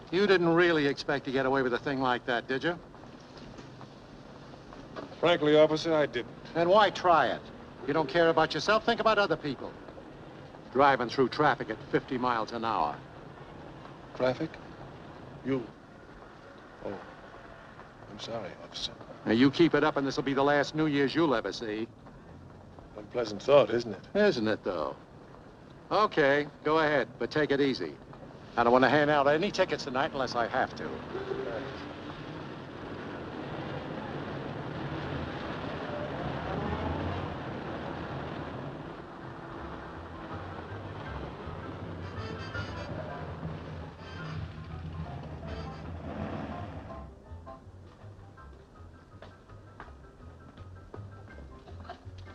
You didn't really expect to get away with a thing like that, did you? Frankly, officer, I didn't. Then why try it? You don't care about yourself, think about other people. Driving through traffic at 50 miles an hour. Traffic? You? Oh. I'm sorry, officer. Now, you keep it up and this'll be the last New Year's you'll ever see. Unpleasant thought, isn't it? Isn't it, though? Okay, go ahead, but take it easy. I don't want to hand out any tickets tonight unless I have to.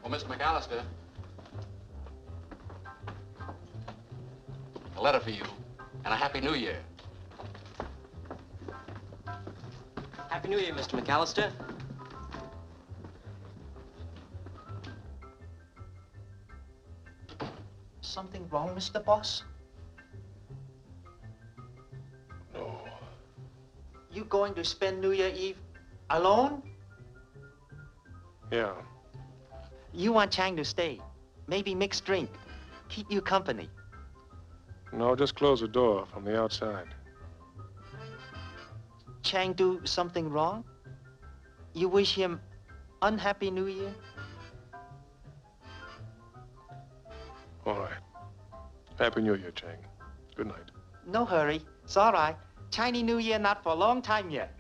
Well, Mr. McAllister, a letter for you, and a Happy New Year. Happy New Year, Mr. McAllister. Something wrong, Mr. Boss? No. You going to spend New Year Eve alone? Yeah. You want Chang to stay. Maybe mix drink. Keep you company. No, just close the door from the outside. Chang do something wrong? You wish him unhappy New Year? All right. Happy New Year, Chang. Good night. No hurry. It's all right. Chinese New Year not for a long time yet.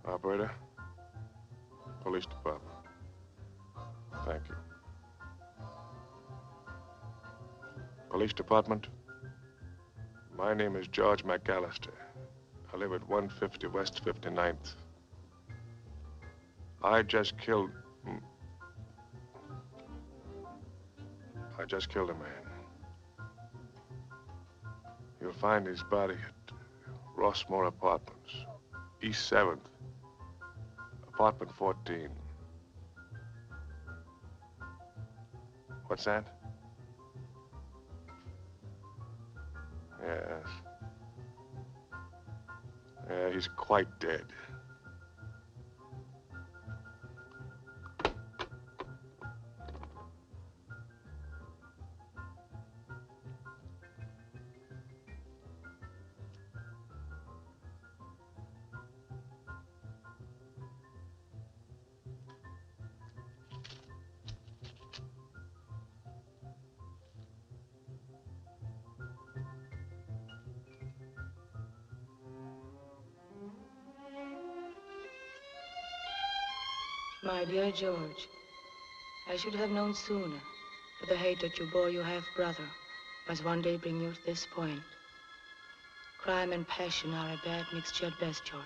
Operator. Police Department. Thank you. Police Department. My name is George McAllister. I live at 150 West 59th. I just killed a man. You'll find his body at Rossmore Apartments, East 7th, apartment 14. What's that? Yes. Yeah, he's quite dead. My dear George, I should have known sooner that the hatred you bore your half-brother must one day bring you to this point. Crime and passion are a bad mixture at best, George.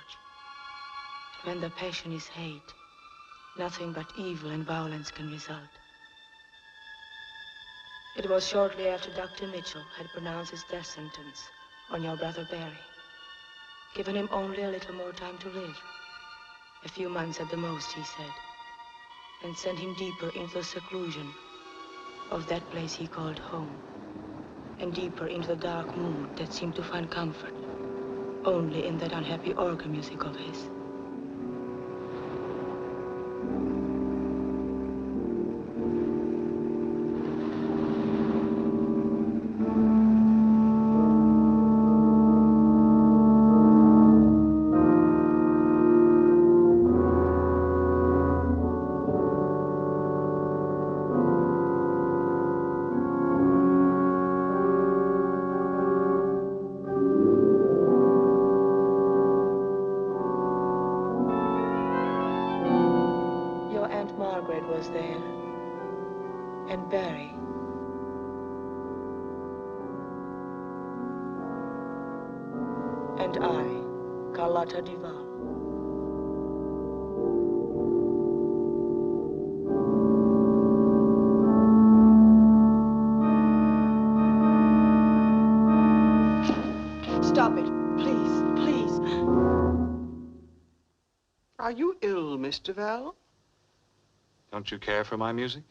And when the passion is hate, nothing but evil and violence can result. It was shortly after Dr. Mitchell had pronounced his death sentence on your brother Barry, given him only a little more time to live, A few months at the most, he said. And send him deeper into the seclusion of that place he called home. And deeper into the dark mood that seemed to find comfort only in that unhappy organ music of his. Was there, and Barry. And I, Carlotta Duval. Stop it, please, please. Are you ill, Mr. Val? Don't you care for my music?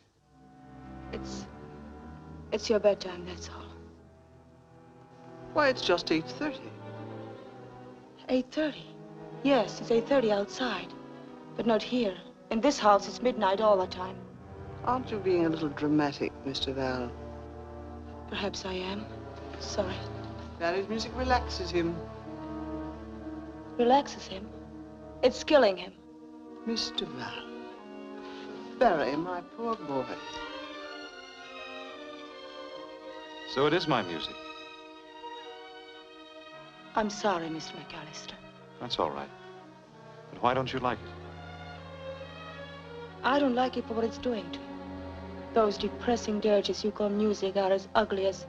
It's your bedtime, that's all. Why, it's just 8:30. 8:30? Yes, it's 8:30 outside. But not here. In this house, it's midnight all the time. Aren't you being a little dramatic, Mr. Val? Perhaps I am. Sorry. Barry's music relaxes him. Relaxes him? It's killing him. Mr. Val. Barry, my poor boy. So it is my music. I'm sorry, Mr. McAllister. That's all right. But why don't you like it? I don't like it for what it's doing to you. Those depressing dirges you call music are as ugly as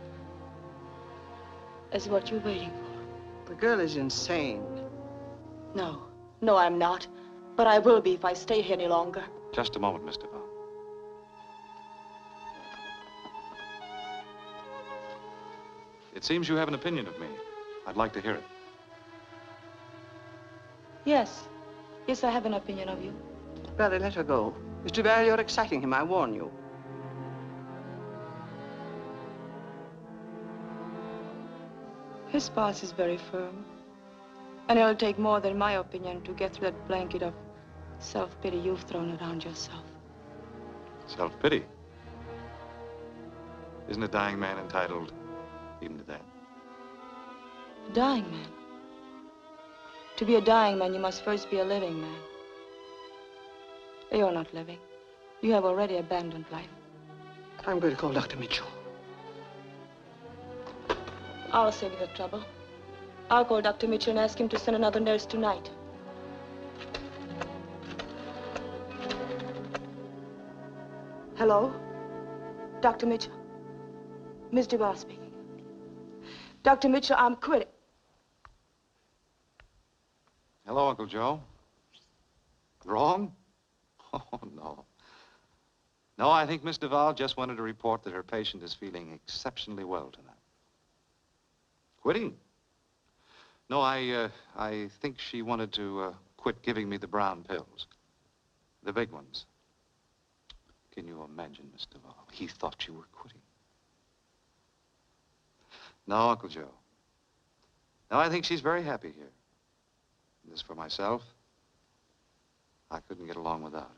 what you're waiting for. The girl is insane. No, I'm not. But I will be if I stay here any longer. Just a moment, Mr. Val. It seems you have an opinion of me. I'd like to hear it. Yes, I have an opinion of you. Barry, let her go. Mr. Val, you're exciting him, I warn you. His pulse is very firm. And it'll take more than my opinion to get through that blanket of self-pity you've thrown around yourself. Self-pity? Isn't a dying man entitled even to that? A dying man? To be a dying man, you must first be a living man. You're not living. You have already abandoned life. I'm going to call Dr. Mitchell. I'll save you the trouble. I'll call Dr. Mitchell and ask him to send another nurse tonight. Hello? Dr. Mitchell? Miss Duval speaking. Dr. Mitchell, I'm quitting. Hello, Uncle Joe. Wrong? Oh, no. No, I think Miss Duval just wanted to report that her patient is feeling exceptionally well tonight. Quitting? No, I think she wanted to quit giving me the brown pills. The big ones. Can you imagine, Miss Duval? He thought you were quitting. No, Uncle Joe. No, I think she's very happy here. And as for myself, I couldn't get along without her.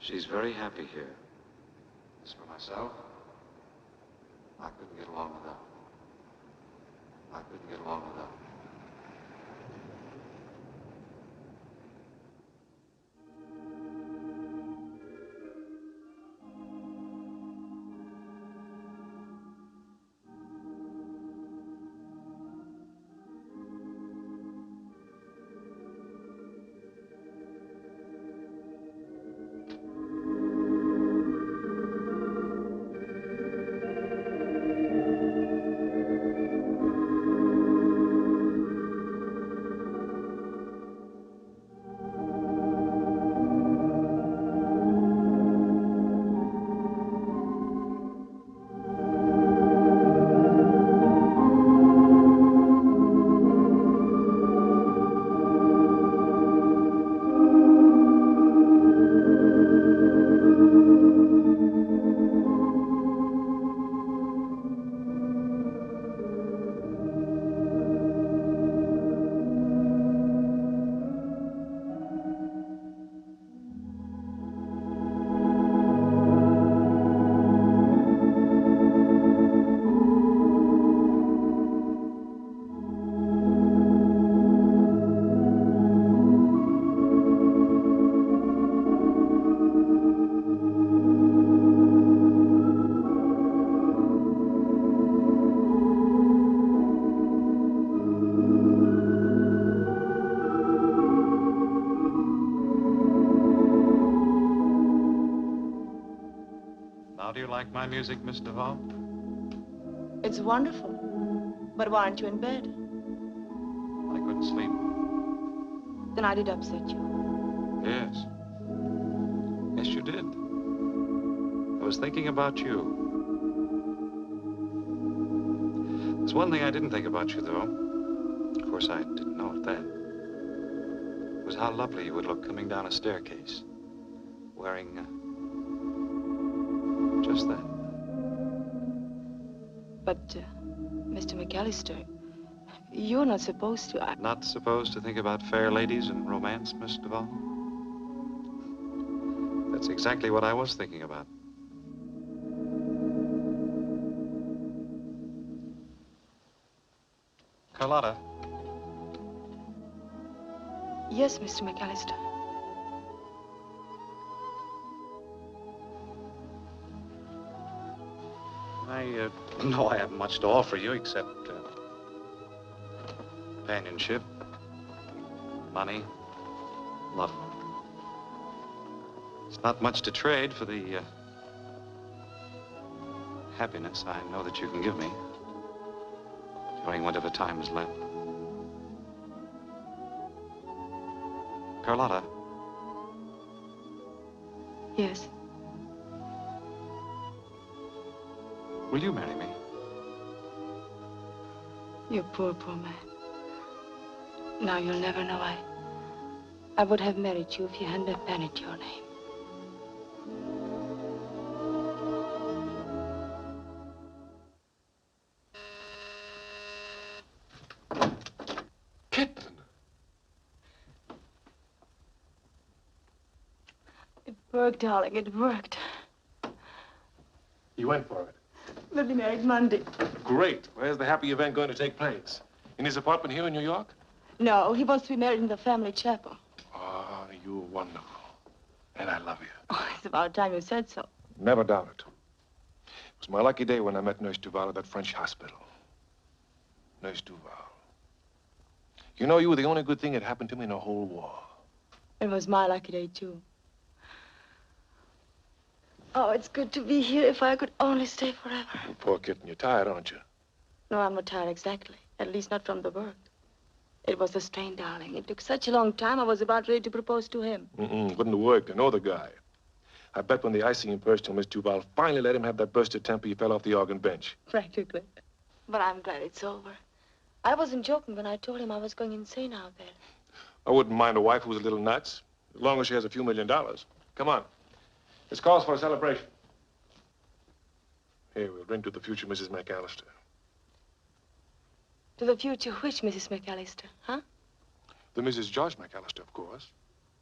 She's very happy here. As for myself, I couldn't get along without her. I couldn't get along without her. like my music, Miss Duvall? It's wonderful. But why aren't you in bed? I couldn't sleep. Then I did upset you. Yes. Yes, you did. I was thinking about you. There's one thing I didn't think about you, though. Of course, I didn't know it then. It was how lovely you would look coming down a staircase, wearing just that. But, Mr. McAllister, you're not supposed to. Not supposed to think about fair ladies and romance, Miss Duvall? That's exactly what I was thinking about. Carlotta. Yes, Mr. McAllister. I know I haven't much to offer you except companionship, money, love. It's not much to trade for the happiness I know that you can give me during whatever time is left. Carlotta. Yes. Will you marry me? You poor, poor man. Now you'll never know I would have married you if you hadn't have panicked your name. Kitten! It worked, darling, it worked. You went for it. We'll be married Monday. Great. Where's the happy event going to take place? In his apartment here in New York? No, he wants to be married in the family chapel. Ah, you're wonderful. And I love you. Oh, it's about time you said so. Never doubt it. It was my lucky day when I met Nurse Duval at that French hospital. Nurse Duval. You know, you were the only good thing that happened to me in the whole war. It was my lucky day, too. Oh, it's good to be here. If I could only stay forever. You poor kitten, you're tired, aren't you? No, I'm not tired exactly. At least not from the work. It was the strain, darling. It took such a long time, I was about ready to propose to him. Wouldn't have worked. I know the guy. I bet when the icing impersed till Miss Duval finally let him have that burst of temper, he fell off the organ bench. Practically. But I'm glad it's over. I wasn't joking when I told him I was going insane out there. I wouldn't mind a wife who was a little nuts, as long as she has a few $1 million. Come on. This calls for a celebration. Here, we'll drink to the future Mrs. McAllister. To the future which, Mrs. McAllister, huh? The Mrs. George McAllister, of course.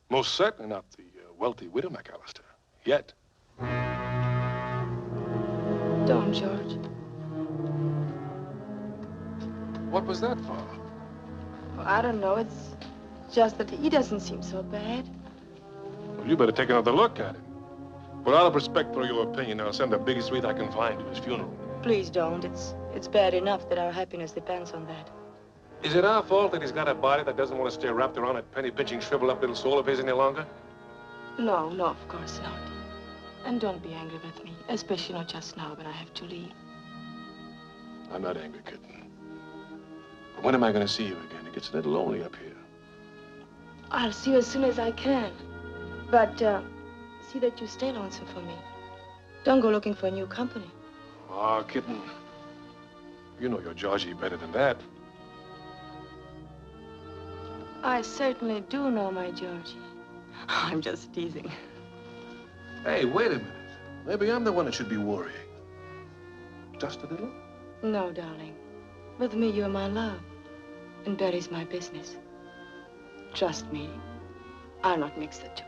Most certainly not the wealthy widow McAllister. Yet. Don't, George. What was that for? Well, I don't know. It's just that he doesn't seem so bad. Well, you better take another look at him. But out of respect for your opinion, I'll send the biggest wreath I can find to his funeral. Please don't. It's bad enough that our happiness depends on that. Is it our fault that he's got a body that doesn't want to stay wrapped around that penny-pinching, shriveled-up little soul of his any longer? No, no, of course not. And don't be angry with me, especially not just now when I have to leave. I'm not angry, kitten. But when am I going to see you again? It gets a little lonely up here. I'll see you as soon as I can. But, see that you stay lonesome for me. Don't go looking for a new company. Ah, kitten. You know your Georgie better than that. I certainly do know my Georgie. I'm just teasing. Hey, wait a minute. Maybe I'm the one that should be worrying. Just a little? No, darling. With me, you're my love. And Barry's my business. Trust me, I'll not mix the two.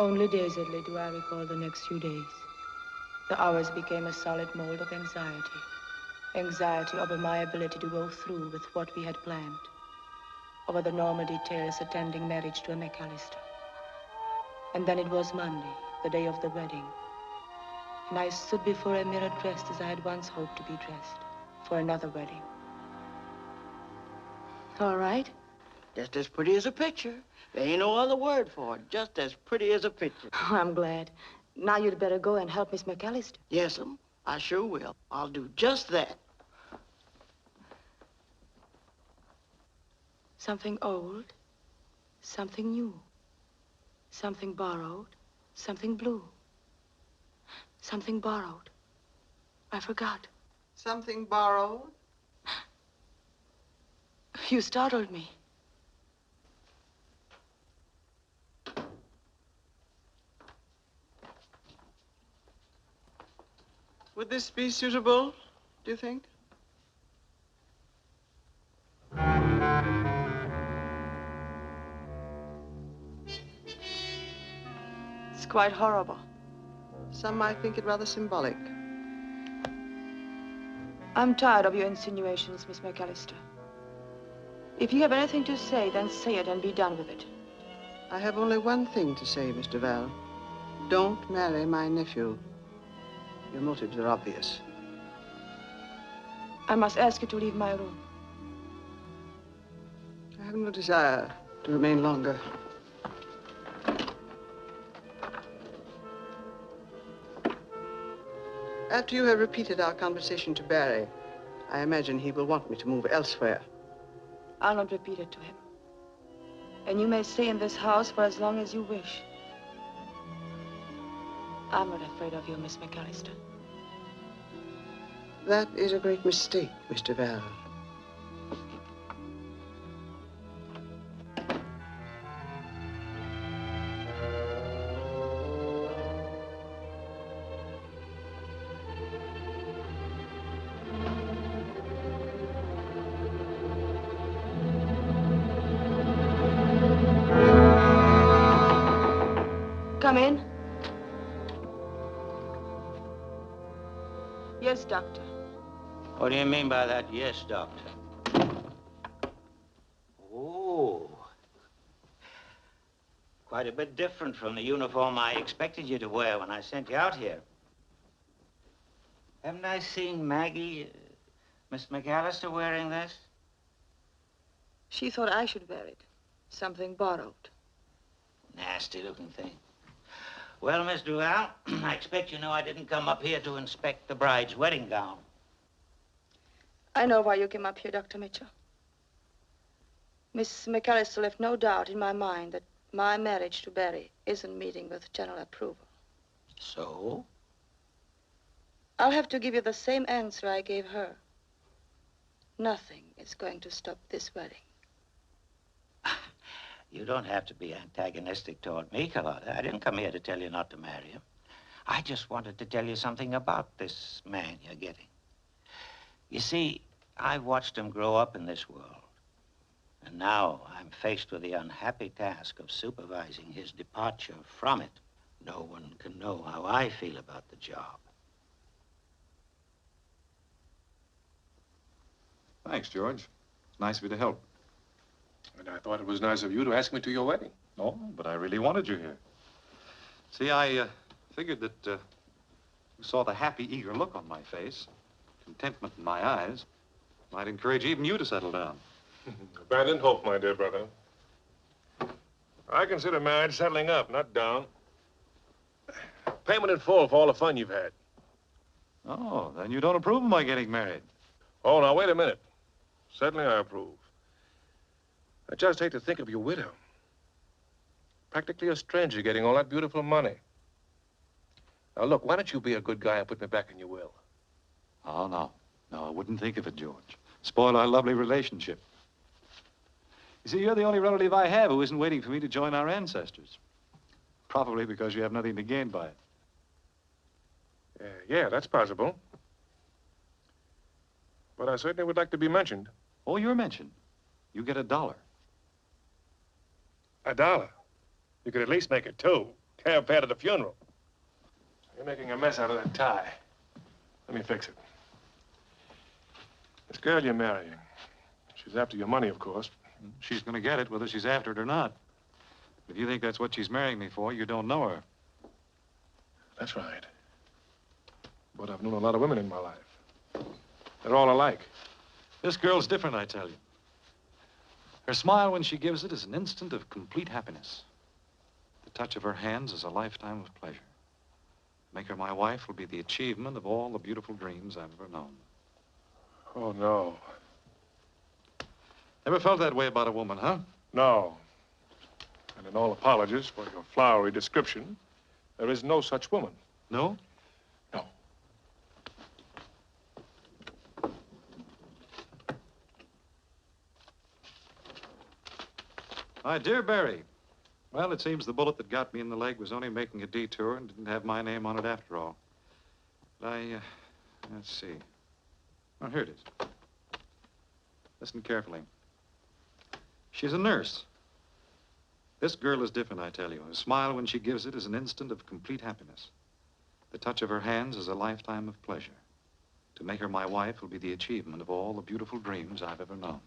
Only dazedly do I recall the next few days. The hours became a solid mold of anxiety. Anxiety over my ability to go through with what we had planned. Over the normal details attending marriage to a McAllister. And then it was Monday, the day of the wedding. And I stood before a mirror dressed as I had once hoped to be dressed for another wedding. All right? Just as pretty as a picture. There ain't no other word for it. Just as pretty as a picture. Oh, I'm glad. Now you'd better go and help Miss McAllister. Yes'm, I sure will. I'll do just that. Something old, something new, something borrowed, something blue, something borrowed. I forgot. Something borrowed? You startled me. Would this be suitable, do you think? It's quite horrible. Some might think it rather symbolic. I'm tired of your insinuations, Miss McAllister. If you have anything to say, then say it and be done with it. I have only one thing to say, Mr. Val. Don't marry my nephew. Your motives are obvious. I must ask you to leave my room. I have no desire to remain longer. After you have repeated our conversation to Barry, I imagine he will want me to move elsewhere. I'll not repeat it to him. And you may stay in this house for as long as you wish. I'm not afraid of you, Miss McAllister. That is a great mistake, Mr. Val. Come in. Yes, Doctor. What do you mean by that, yes, Doctor? Oh. Quite a bit different from the uniform I expected you to wear when I sent you out here. Haven't I seen Maggie, Miss McAllister, wearing this? She thought I should wear it. Something borrowed. Nasty-looking thing. Well, Miss Duval, I expect you know I didn't come up here to inspect the bride's wedding gown. I know why you came up here, Dr. Mitchell. Miss McAllister left no doubt in my mind that my marriage to Barry isn't meeting with general approval. So? I'll have to give you the same answer I gave her. Nothing is going to stop this wedding. You don't have to be antagonistic toward me, Carlotta. I didn't come here to tell you not to marry him. I just wanted to tell you something about this man you're getting. You see, I've watched him grow up in this world. And now I'm faced with the unhappy task of supervising his departure from it. No one can know how I feel about the job. Thanks, George. It's nice of you to help. And I thought it was nice of you to ask me to your wedding. No, but I really wanted you here. See, I figured that you saw the happy, eager look on my face, contentment in my eyes, might encourage even you to settle down. Abandoned hope, my dear brother. I consider marriage settling up, not down. Payment in full for all the fun you've had. Oh, then you don't approve of my getting married. Oh, now, wait a minute. Certainly I approve. I just hate to think of your widow. Practically a stranger getting all that beautiful money. Now, look, why don't you be a good guy and put me back in your will? Oh, no. No, I wouldn't think of it, George. Spoil our lovely relationship. You see, you're the only relative I have who isn't waiting for me to join our ancestors. Probably because you have nothing to gain by it. Yeah, that's possible. But I certainly would like to be mentioned. Oh, you're mentioned. You get $1. $1? You could at least make it 2. Cab fare to the funeral. You're making a mess out of that tie. Let me fix it. This girl you're marrying, she's after your money, of course. She's going to get it, whether she's after it or not. If you think that's what she's marrying me for, you don't know her. That's right. But I've known a lot of women in my life. They're all alike. This girl's different, I tell you. Her smile when she gives it is an instant of complete happiness. The touch of her hands is a lifetime of pleasure. Make her my wife will be the achievement of all the beautiful dreams I've ever known. Oh, no. Ever felt that way about a woman, huh? No. And in all apologies for your flowery description, there is no such woman. No? No. My dear Barry, well, it seems the bullet that got me in the leg was only making a detour and didn't have my name on it after all. But let's see. Oh, here it is. Listen carefully. She's a nurse. This girl is different, I tell you. Her smile when she gives it is an instant of complete happiness. The touch of her hands is a lifetime of pleasure. To make her my wife will be the achievement of all the beautiful dreams I've ever known.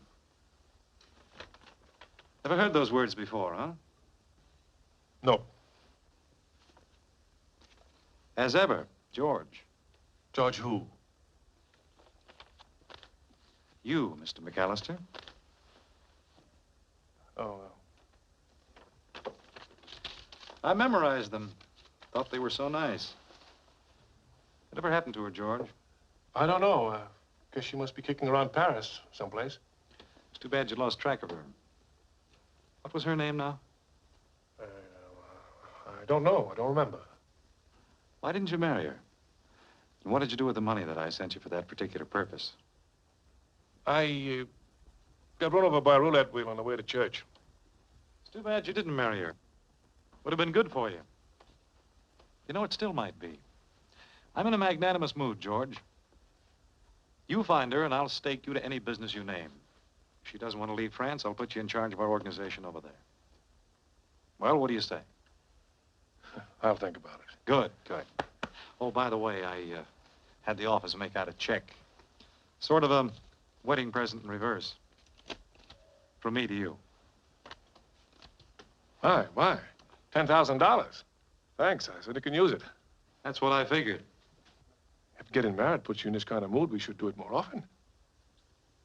Ever heard those words before, huh? No. As ever, George. George who? You, Mr. McAllister. Oh, I memorized them. Thought they were so nice. Whatever happened to her, George? I don't know. Guess she must be kicking around Paris someplace. It's too bad you lost track of her. What was her name now? I don't know. I don't remember. Why didn't you marry her? And what did you do with the money that I sent you for that particular purpose? I got run over by a roulette wheel on the way to church. It's too bad you didn't marry her. Would have been good for you. You know, it still might be. I'm in a magnanimous mood, George. You find her, and I'll stake you to any business you name. If she doesn't want to leave France, I'll put you in charge of our organization over there. Well, what do you say? I'll think about it. Good, good. Oh, by the way, I had the office make out a check. Sort of a wedding present in reverse. From me to you. Why? $10,000. Thanks, I certainly can use it. That's what I figured. If getting married puts you in this kind of mood, we should do it more often.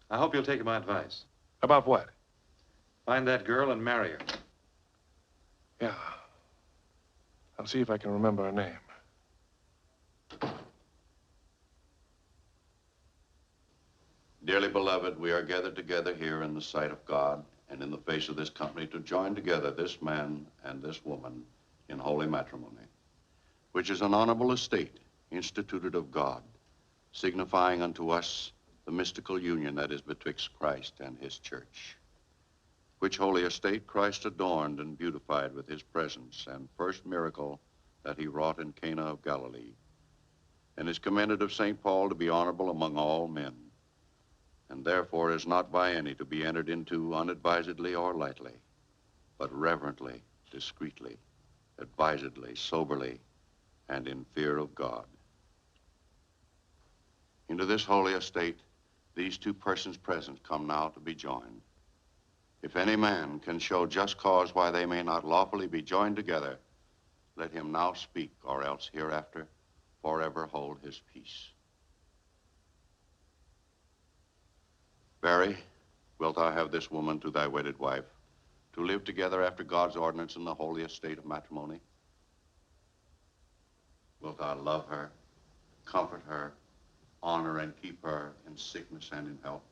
I hope you'll take my advice. About what? Find that girl and marry her. Yeah. I'll see if I can remember her name. Dearly beloved, we are gathered together here in the sight of God and in the face of this company to join together this man and this woman in holy matrimony, which is an honorable estate instituted of God, signifying unto us the mystical union that is betwixt Christ and his church, which holy estate Christ adorned and beautified with his presence and first miracle that he wrought in Cana of Galilee, and is commended of St. Paul to be honorable among all men, and therefore is not by any to be entered into unadvisedly or lightly, but reverently, discreetly, advisedly, soberly, and in fear of God. Into this holy estate, these two persons present come now to be joined. If any man can show just cause why they may not lawfully be joined together, let him now speak, or else hereafter forever hold his peace. Barry, wilt thou have this woman to thy wedded wife, to live together after God's ordinance in the holy estate of matrimony? Wilt thou love her, comfort her, honor and keep her in sickness and in health,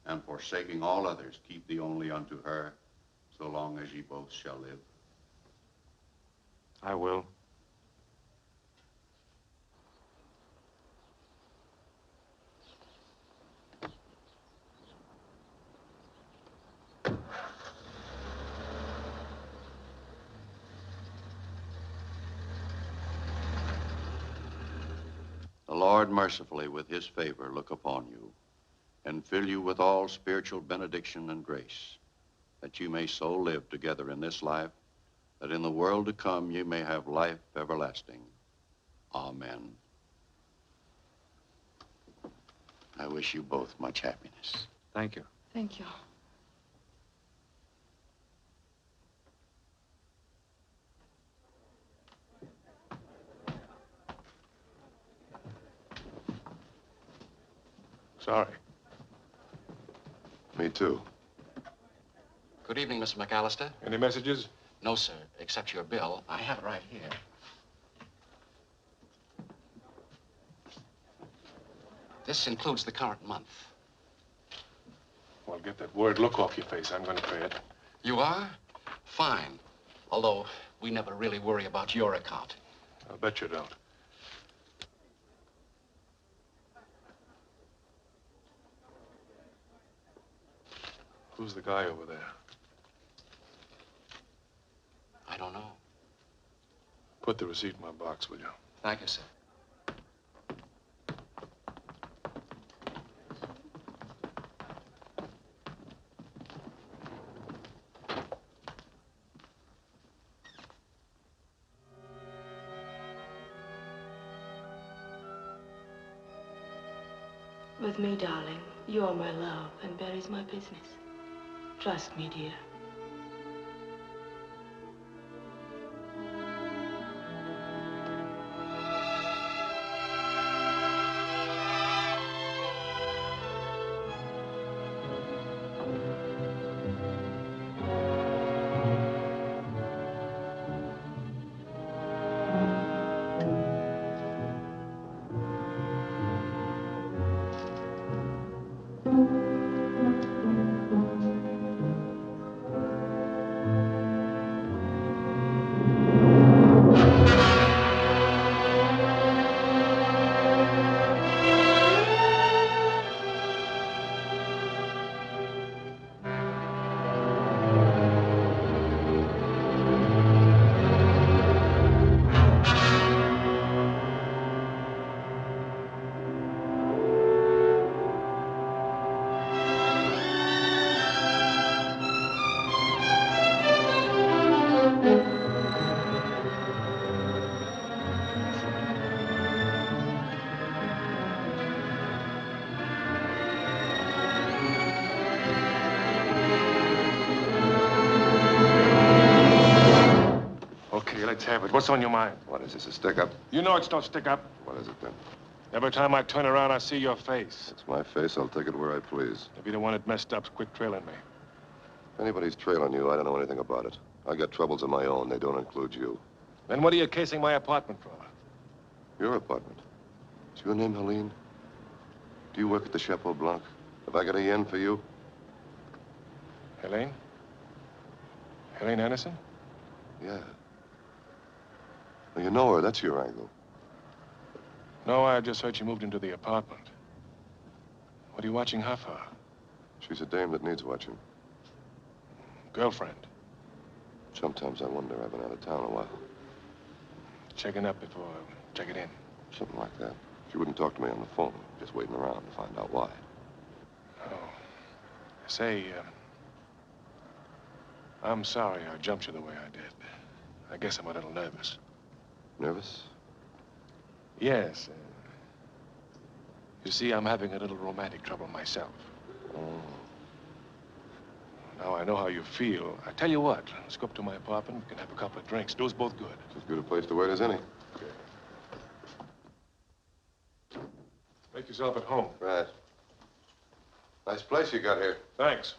and forsaking all others, keep thee only unto her, so long as ye both shall live? I will. The Lord mercifully with his favor look upon you and fill you with all spiritual benediction and grace, that you may so live together in this life, that in the world to come you may have life everlasting. Amen. I wish you both much happiness. Thank you. Thank you. Sorry. Me too. Good evening, Mr. McAllister. Any messages? No, sir, except your bill. I have it right here. This includes the current month. Well, get that worried look off your face. I'm going to pay it. You are? Fine. Although we never really worry about your account. I'll bet you don't. Who's the guy over there? I don't know. Put the receipt in my box, will you? Thank you, sir. With me, darling, you're my love, and Barry's my business. Trust me, dear. Let's have it. What's on your mind? What is this, a stick-up? You know it's no stick-up. What is it, then? Every time I turn around, I see your face. It's my face. I'll take it where I please. If you don't want it messed up, quit trailing me. If anybody's trailing you, I don't know anything about it. I got troubles of my own. They don't include you. Then what are you casing my apartment for? Your apartment? Is your name Helene? Do you work at the Chapeau Blanc? Have I got a yen for you? Helene? Helene Anderson? Yeah. Well, you know her. That's your angle. No, I just heard she moved into the apartment. What are you watching her for? She's a dame that needs watching. Girlfriend? Sometimes I wonder. I've been out of town a while. Checking up before checking in. Something like that. She wouldn't talk to me on the phone. Just waiting around to find out why. Oh. Say, I'm sorry I jumped you the way I did. I guess I'm a little nervous. Nervous? Yes. You see, I'm having a little romantic trouble myself. Oh. Now I know how you feel. I tell you what, let's go up to my apartment. We can have a couple of drinks. Do us both good. It's as good a place to wait as any. Okay. Make yourself at home. Right. Nice place you got here. Thanks.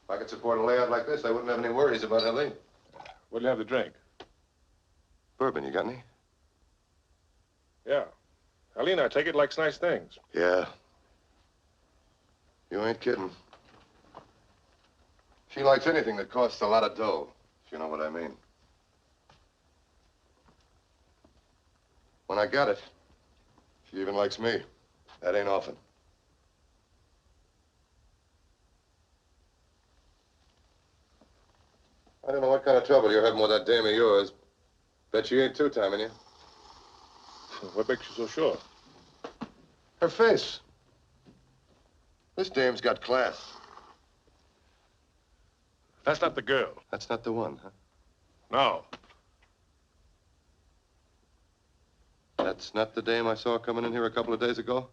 If I could support a layout like this, I wouldn't have any worries about Helene. What'll you have to drink? Bourbon, you got any? Yeah. Helene, I take it, likes nice things. Yeah. You ain't kidding. She likes anything that costs a lot of dough, if you know what I mean. When I got it, she even likes me. That ain't often. I don't know what kind of trouble you're having with that dame of yours. Bet she ain't two-timing you. What makes you so sure? Her face. This dame's got class. That's not the girl. That's not the one, huh? No. That's not the dame I saw coming in here a couple of days ago?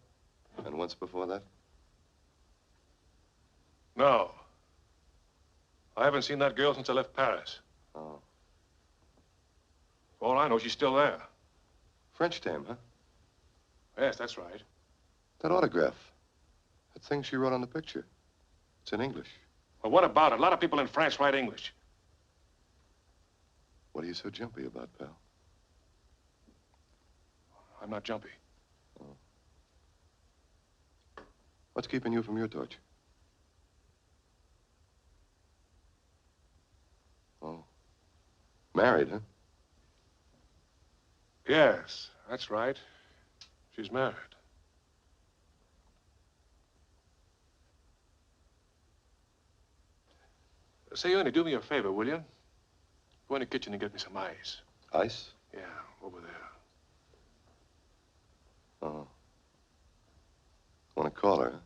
And once before that? No. I haven't seen that girl since I left Paris. Oh. For all I know, she's still there. French dame, huh? Yes, that's right. That autograph. That thing she wrote on the picture. It's in English. Well, what about it? A lot of people in France write English. What are you so jumpy about, pal? I'm not jumpy. Oh. What's keeping you from your torch? Oh. Married, huh? Yes, that's right. She's married. Say, Ernie, do me a favor, will you? Go in the kitchen and get me some ice. Ice? Yeah, over there. Oh. Want to call her, huh?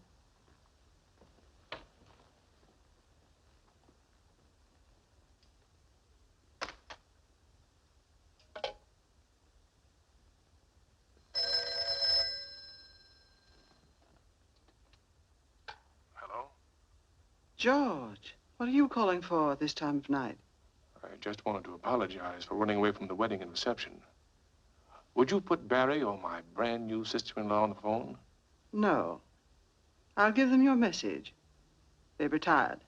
Hello? George, what are you calling for at this time of night? I just wanted to apologize for running away from the wedding and reception. Would you put Barry or my brand new sister-in-law on the phone? No. I'll give them your message. They've retired.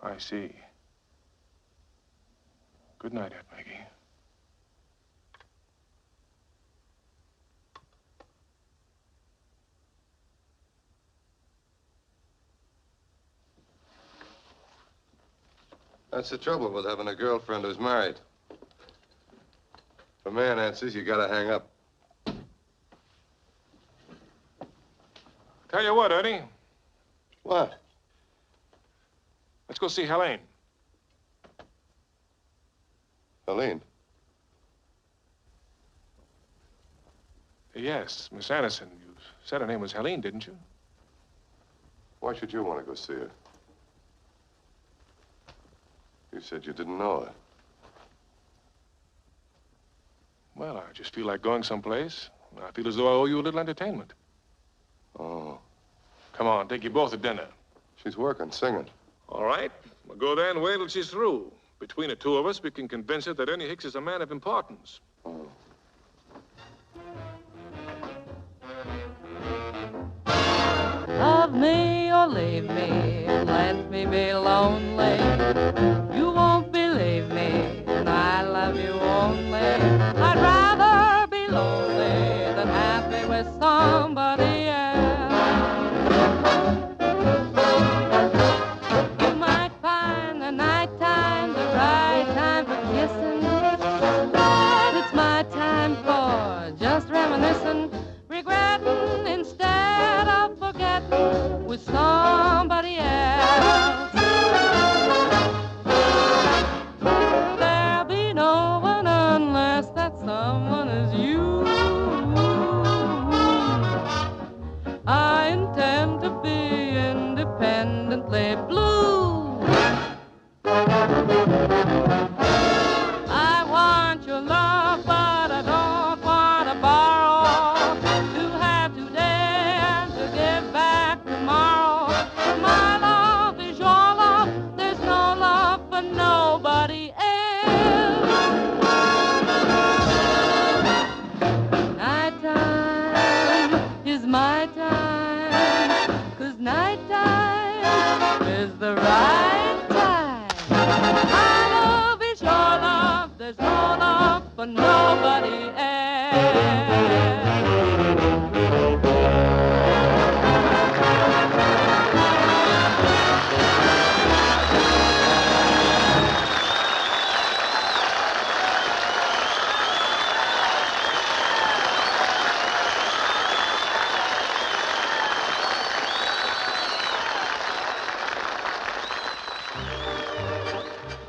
I see. Good night, Aunt Maggie. That's the trouble with having a girlfriend who's married. If a man answers, you gotta hang up. Tell you what, Ernie. What? Let's go see Helene. Helene? Yes, Miss Anderson. You said her name was Helene, didn't you? Why should you want to go see her? You said you didn't know her. Well, I just feel like going someplace. I feel as though I owe you a little entertainment. Oh. Come on, take you both to dinner. She's working, singing. All right. We'll go there and wait till she's through. Between the two of us, we can convince her that Ernie Hicks is a man of importance. Oh. Love me or leave me, let me be lonely. You won't believe me, and I love you only. I'd rather be lonely than happy with somebody else. You might find the nighttime the right time for kissing, but it's my time for just reminiscing, regretting instead of forgetting with somebody else. There'll be no one unless that someone is you. I intend to be independently blue. I want your love, but I don't want to borrow. To have today and to give back tomorrow. My love is your love. There's no love for nobody else. Nighttime is my time, 'cause nighttime is the right time. My love is your love. There's no love for nobody else.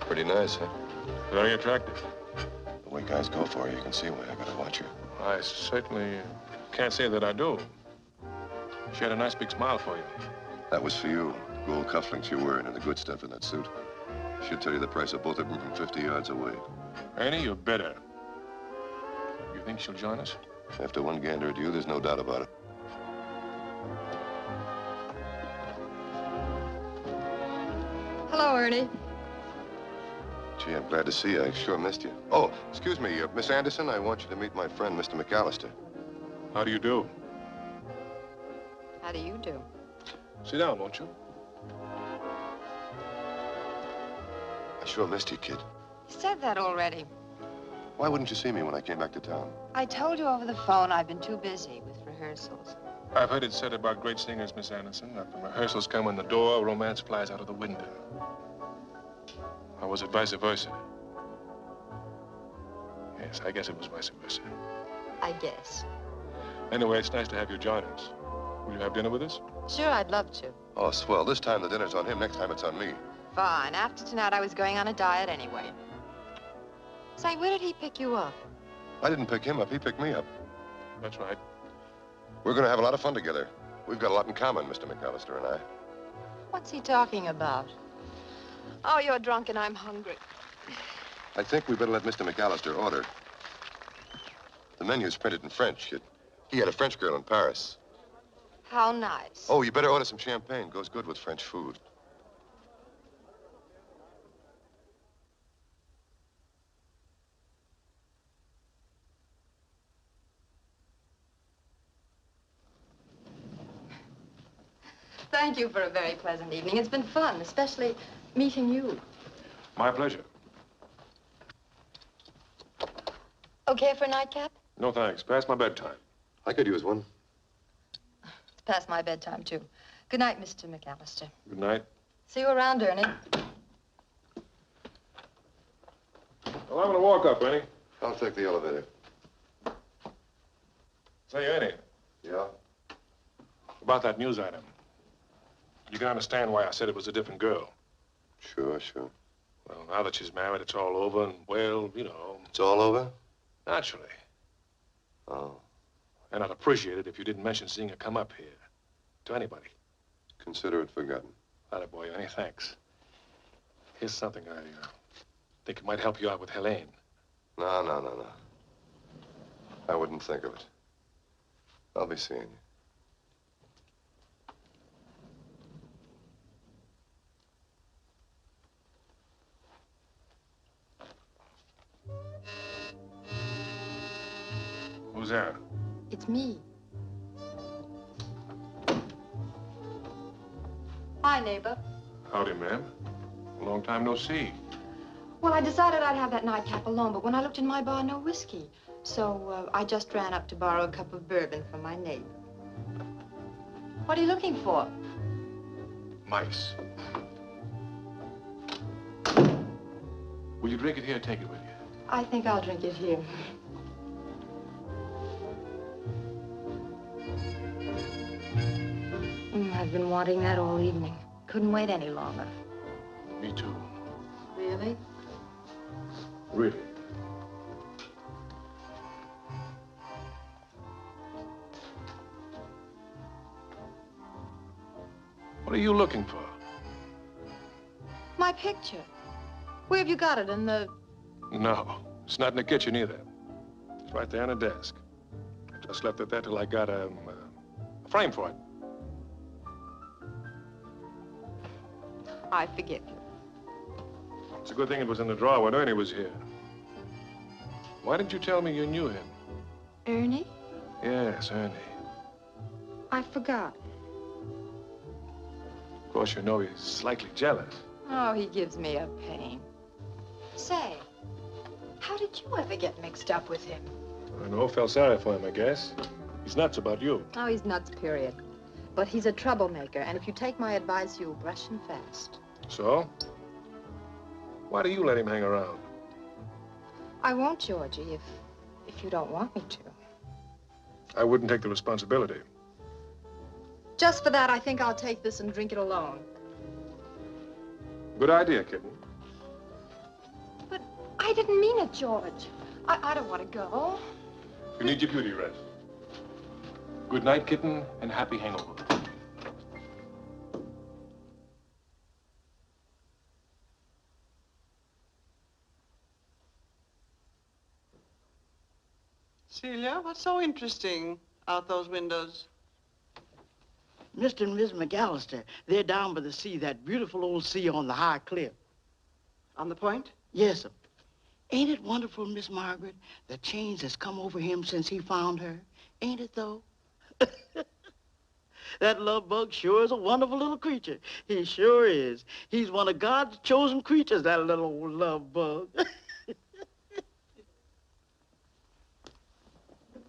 Pretty nice, huh? Very attractive. The way guys go for her, you can see why I gotta watch her. I certainly can't say that I do. She had a nice big smile for you. That was for you. Gold cufflinks you're wearing and the good stuff in that suit. Should tell you the price of both of them from 50 yards away. Ernie, you're bitter. You think she'll join us? After one gander at you, there's no doubt about it. Hello, Ernie. Gee, I'm glad to see you. I sure missed you. Oh, excuse me, Miss Anderson, I want you to meet my friend, Mr. McAllister. How do you do? How do you do? Sit down, won't you? I sure missed you, kid. You said that already. Why wouldn't you see me when I came back to town? I told you over the phone I've been too busy with rehearsals. I've heard it said about great singers, Miss Anderson, that when rehearsals come in the door, romance flies out of the window. Or was it vice versa? Yes, I guess it was vice versa. I guess. Anyway, it's nice to have you join us. Will you have dinner with us? Sure, I'd love to. Oh, swell. This time the dinner's on him. Next time it's on me. Fine. After tonight, I was going on a diet anyway. Say, where did he pick you up? I didn't pick him up. He picked me up. That's right. We're going to have a lot of fun together. We've got a lot in common, Mr. McAllister and I. What's he talking about? Oh, you're drunk and I'm hungry. I think we better let Mr. McAllister order. The menu's printed in French. He had a French girl in Paris. How nice. Oh, you better order some champagne. Goes good with French food. Thank you for a very pleasant evening. It's been fun, especially meeting you. My pleasure. Okay for a nightcap? No, thanks. Past my bedtime. I could use one. It's past my bedtime, too. Good night, Mr. McAllister. Good night. See you around, Ernie. Well, I'm going to walk up, Ernie. I'll take the elevator. Say, Ernie. Yeah? About that news item. You can understand why I said it was a different girl. Sure, sure. Well, now that she's married, it's all over, and, well, you know. It's all over? Naturally. Oh. And I'd appreciate it if you didn't mention seeing her come up here. To anybody. Consider it forgotten. Atta boy, Ernie, thanks. Here's something I think it might help you out with Helene. No. I wouldn't think of it. I'll be seeing you. Who's there? It's me. Hi, neighbor. Howdy, ma'am. Long time no see. Well, I decided I'd have that nightcap alone, but when I looked in my bar, no whiskey. So I just ran up to borrow a cup of bourbon from my neighbor. What are you looking for? Mice. Will you drink it here or take it with you? I think I'll drink it here. I've been wanting that all evening. Couldn't wait any longer. Me too. Really? Really? What are you looking for? My picture. Where have you got it? In the... No, it's not in the kitchen either. It's right there on the desk. I just left it there till I got a frame for it. I forgive you. It's a good thing it was in the drawer when Ernie was here. Why didn't you tell me you knew him? Ernie? Yes, Ernie. I forgot. Of course, you know he's slightly jealous. Oh, he gives me a pain. Say, how did you ever get mixed up with him? I know, felt sorry for him, I guess. He's nuts about you. Oh, he's nuts, period. But he's a troublemaker, and if you take my advice, you'll brush him fast. So? Why do you let him hang around? I won't, Georgie, if you don't want me to. I wouldn't take the responsibility. Just for that, I think I'll take this and drink it alone. Good idea, kitten. But I didn't mean it, George. I don't want to go. You need your beauty rest. Good night, kitten, and happy hangover. Celia, what's so interesting out those windows? Mr. and Miss McAllister, they're down by the sea, that beautiful old sea on the high cliff. On the point? Yes, sir. Ain't it wonderful, Miss Margaret, the change that's come over him since he found her? Ain't it, though? That love bug sure is a wonderful little creature. He sure is. He's one of God's chosen creatures, that little old love bug.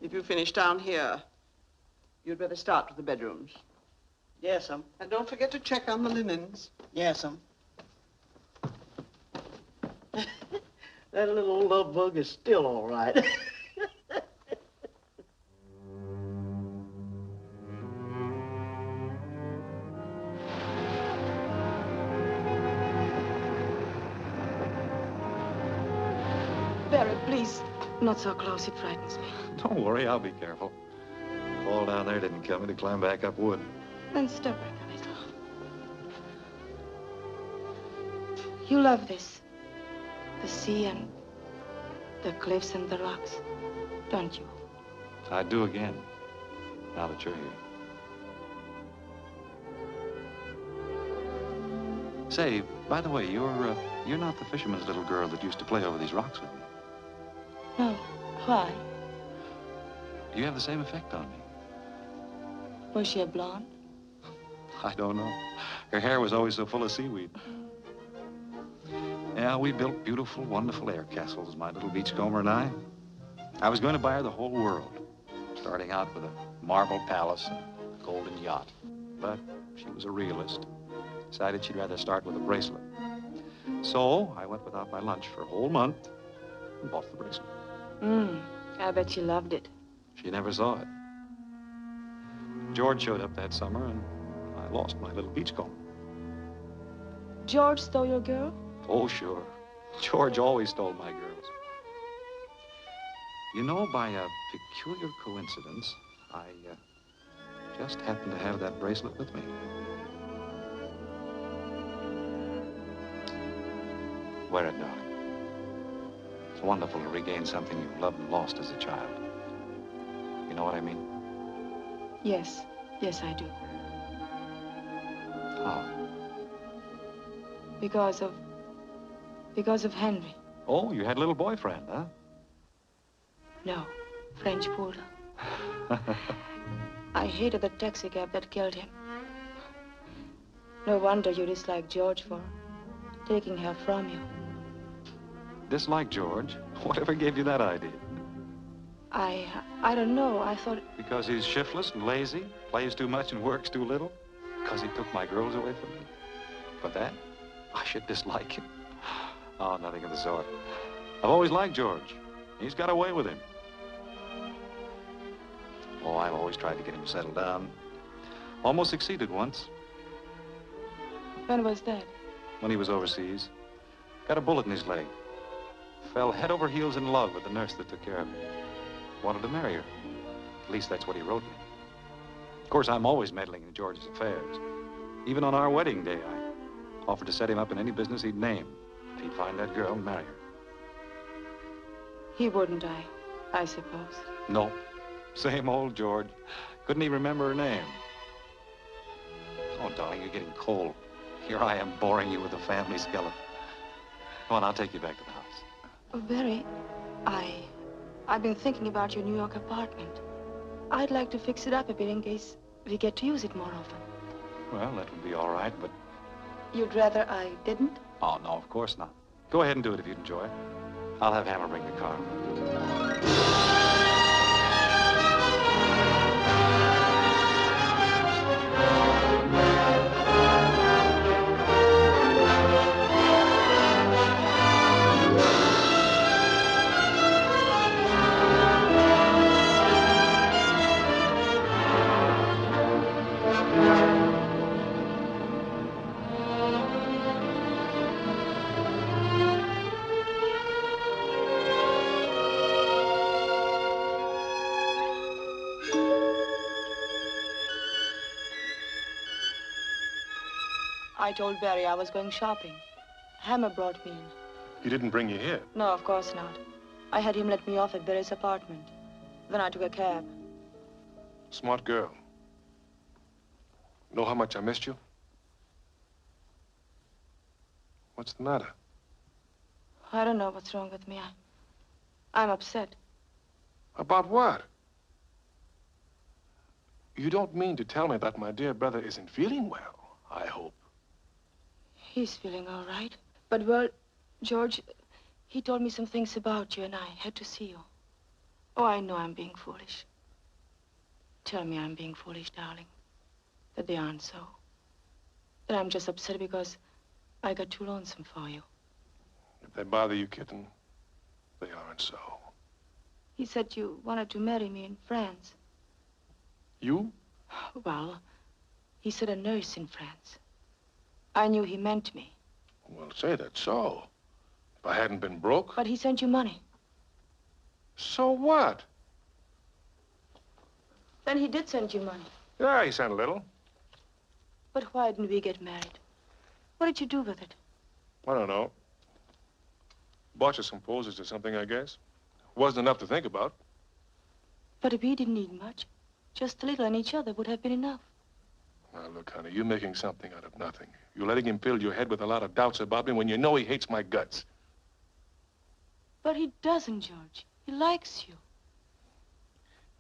If you finish down here, you'd better start with the bedrooms. Yes'm. And don't forget to check on the linens. Yes'm. That little old love bug is still all right. Barry, please, not so close. It frightens me. Don't worry, I'll be careful. Fall down there didn't kill me to climb back up wood. Then step back a little. You love this. The sea and the cliffs and the rocks, don't you? I do again, now that you're here. Say, by the way, you're not the fisherman's little girl that used to play over these rocks with me. No. Why? You have the same effect on me. Was she a blonde? I don't know. Her hair was always so full of seaweed. Yeah, we built beautiful, wonderful air castles, my little beachcomber and I. I was going to buy her the whole world, starting out with a marble palace and a golden yacht. But she was a realist. Decided she'd rather start with a bracelet. So I went without my lunch for a whole month and bought the bracelet. I bet she loved it. She never saw it. George showed up that summer, and I lost my little beachcomber. George stole your girl? Oh, sure. George always stole my girls. You know, by a peculiar coincidence, I just happened to have that bracelet with me. Wear it, darling. It's wonderful to regain something you've loved and lost as a child. You know what I mean? Yes. Yes, I do. How? Because of Henry. Oh, you had a little boyfriend, huh? No. French poodle. I hated the taxi cab that killed him. No wonder you dislike George for taking her from you. Dislike George? Whatever gave you that idea? I don't know. I thought... Because he's shiftless and lazy, plays too much and works too little? Because he took my girls away from me? For that, I should dislike him. Oh, nothing of the sort. I've always liked George. He's got away with him. Oh, I've always tried to get him settled down. Almost succeeded once. When was that? When he was overseas. Got a bullet in his leg. Fell head over heels in love with the nurse that took care of him. Wanted to marry her. At least that's what he wrote me. Of course, I'm always meddling in George's affairs. Even on our wedding day, I offered to set him up in any business he'd name. If he'd find that girl and marry her. He wouldn't, I suppose. No. Same old George. Couldn't he remember her name? Oh, darling, you're getting cold. Here I am boring you with a family skeleton. Come on, I'll take you back to the house. Oh, Barry, I've been thinking about your New York apartment. I'd like to fix it up a bit in case we get to use it more often. Well, that would be all right, but... You'd rather I didn't? Oh, no, of course not. Go ahead and do it if you'd enjoy it. I'll have Hammer bring the car. I told Barry I was going shopping. Hammer brought me in. He didn't bring you here. No, of course not. I had him let me off at Barry's apartment. Then I took a cab. Smart girl. Know how much I missed you? What's the matter? I don't know what's wrong with me. I'm upset. About what? You don't mean to tell me that my dear brother isn't feeling well, I hope. He's feeling all right. But, well, George, he told me some things about you, and I had to see you. Oh, I know I'm being foolish. Tell me I'm being foolish, darling. That they aren't so. That I'm just upset because I got too lonesome for you. If they bother you, kitten, they aren't so. He said you wanted to marry me in France. You? Well, he said a nurse in France. I knew he meant me. Well, say that's so. If I hadn't been broke. But he sent you money. So what? Then he did send you money. Yeah, he sent a little. But why didn't we get married? What did you do with it? I don't know. Bought you some poses or something, I guess. Wasn't enough to think about. But if we didn't need much, just a little on each other would have been enough. Now, look, honey, you're making something out of nothing. You're letting him fill your head with a lot of doubts about me when you know he hates my guts. But he doesn't, George. He likes you.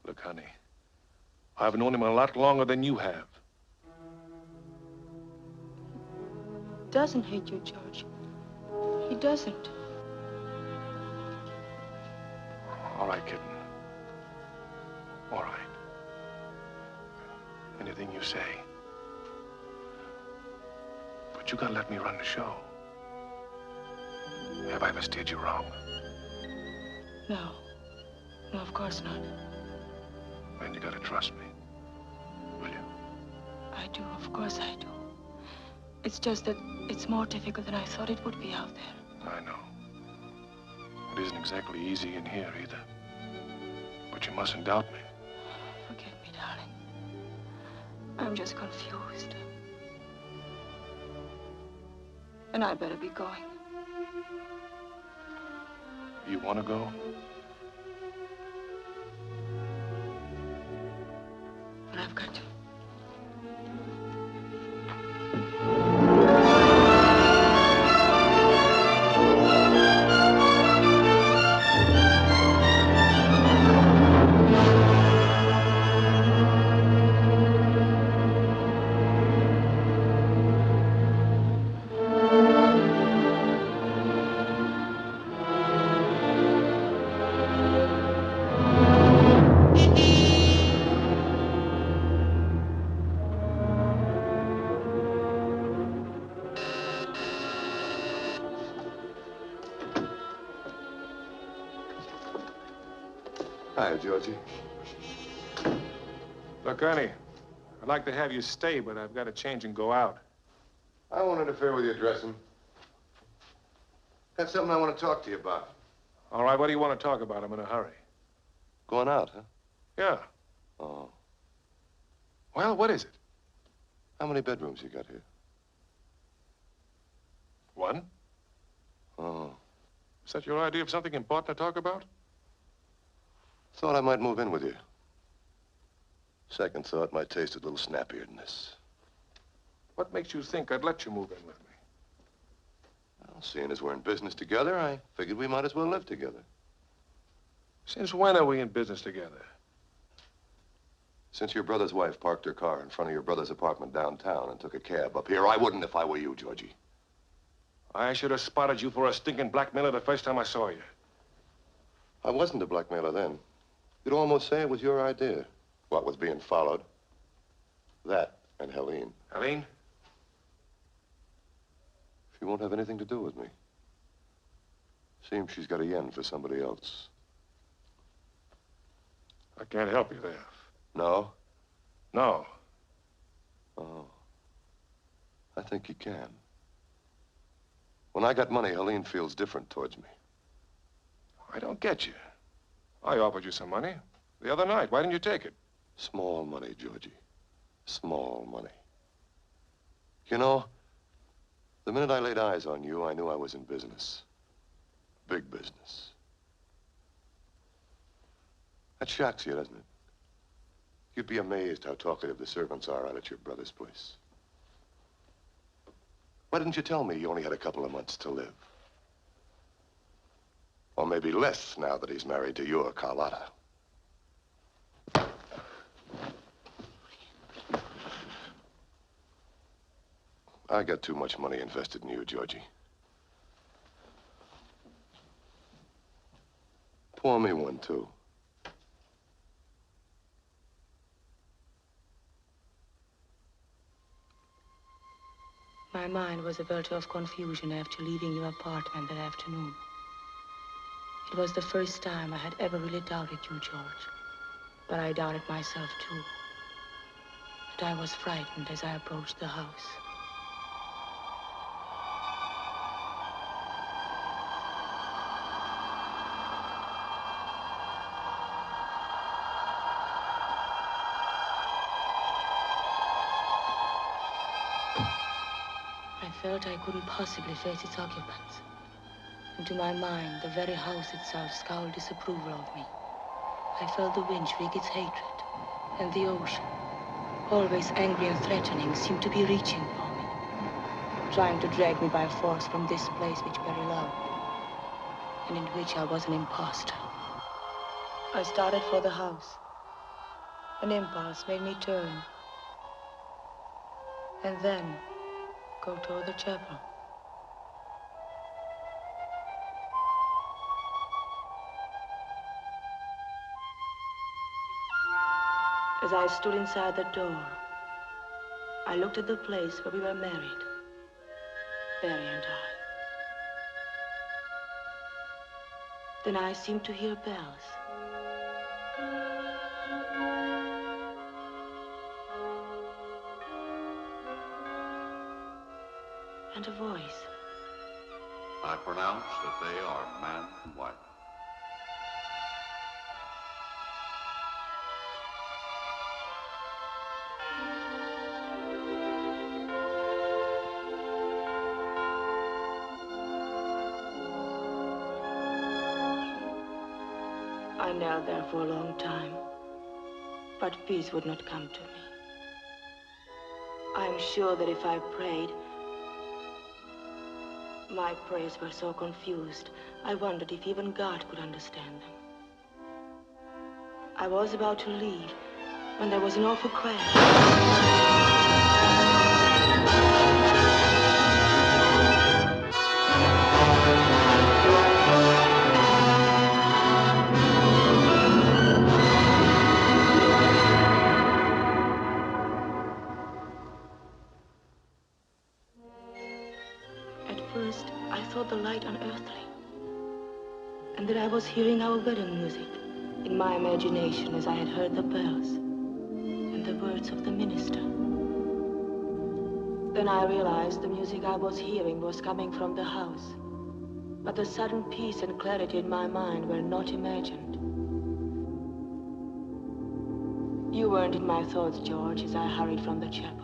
Look, honey, I've known him a lot longer than you have. He doesn't hate you, George. He doesn't. All right, kitten. All right. Anything you say. But you gotta let me run the show. Have I ever steered you wrong? No. No, of course not. Then you gotta trust me. Will you? I do, of course I do. It's just that it's more difficult than I thought it would be out there. I know. It isn't exactly easy in here either. But you mustn't doubt me. Forgive me, darling. I'm just confused. And I better be going. You want to go? But I've got to. Hi, Georgie. Look, Ernie, I'd like to have you stay, but I've got to change and go out. I won't interfere with your dressing. Got something I want to talk to you about. All right, what do you want to talk about? I'm in a hurry. Going out, huh? Yeah. Oh. Well, what is it? How many bedrooms you got here? One? Oh. Is that your idea of something important to talk about? Thought I might move in with you. Second thought might taste a little snappier than this. What makes you think I'd let you move in with me? Well, seeing as we're in business together, I figured we might as well live together. Since when are we in business together? Since your brother's wife parked her car in front of your brother's apartment downtown and took a cab up here, I wouldn't if I were you, Georgie. I should have spotted you for a stinking blackmailer the first time I saw you. I wasn't a blackmailer then. You'd almost say it was your idea. What was being followed? That and Helene. Helene? She won't have anything to do with me. Seems she's got a yen for somebody else. I can't help you there. No? No. Oh. I think you can. When I got money, Helene feels different towards me. I don't get you. I offered you some money the other night. Why didn't you take it? Small money, Georgie. Small money. You know, the minute I laid eyes on you, I knew I was in business. Big business. That shocks you, doesn't it? You'd be amazed how talkative the servants are out at your brother's place. Why didn't you tell me you only had a couple of months to live? Or maybe less now that he's married to your Carlotta. I got too much money invested in you, Georgie. Pour me one, too. My mind was a welter of confusion after leaving your apartment that afternoon. It was the first time I had ever really doubted you, George. But I doubted myself, too. And I was frightened as I approached the house. I felt I couldn't possibly face its occupants. And to my mind, the very house itself scowled disapproval of me. I felt the wind shriek its hatred, and the ocean, always angry and threatening, seemed to be reaching for me, trying to drag me by force from this place which Barry loved, and in which I was an imposter. I started for the house. An impulse made me turn, and then go toward the chapel. As I stood inside the door, I looked at the place where we were married, Barry and I. Then I seemed to hear bells. And a voice. I pronounce that they are man and wife. I knelt there for a long time, but peace would not come to me. I'm sure that if I prayed, my prayers were so confused, I wondered if even God could understand them. I was about to leave when there was an awful crash. The light unearthly, and that I was hearing our wedding music in my imagination as I had heard the bells and the words of the minister. Then I realized the music I was hearing was coming from the house, but the sudden peace and clarity in my mind were not imagined. You weren't in my thoughts, George, as I hurried from the chapel.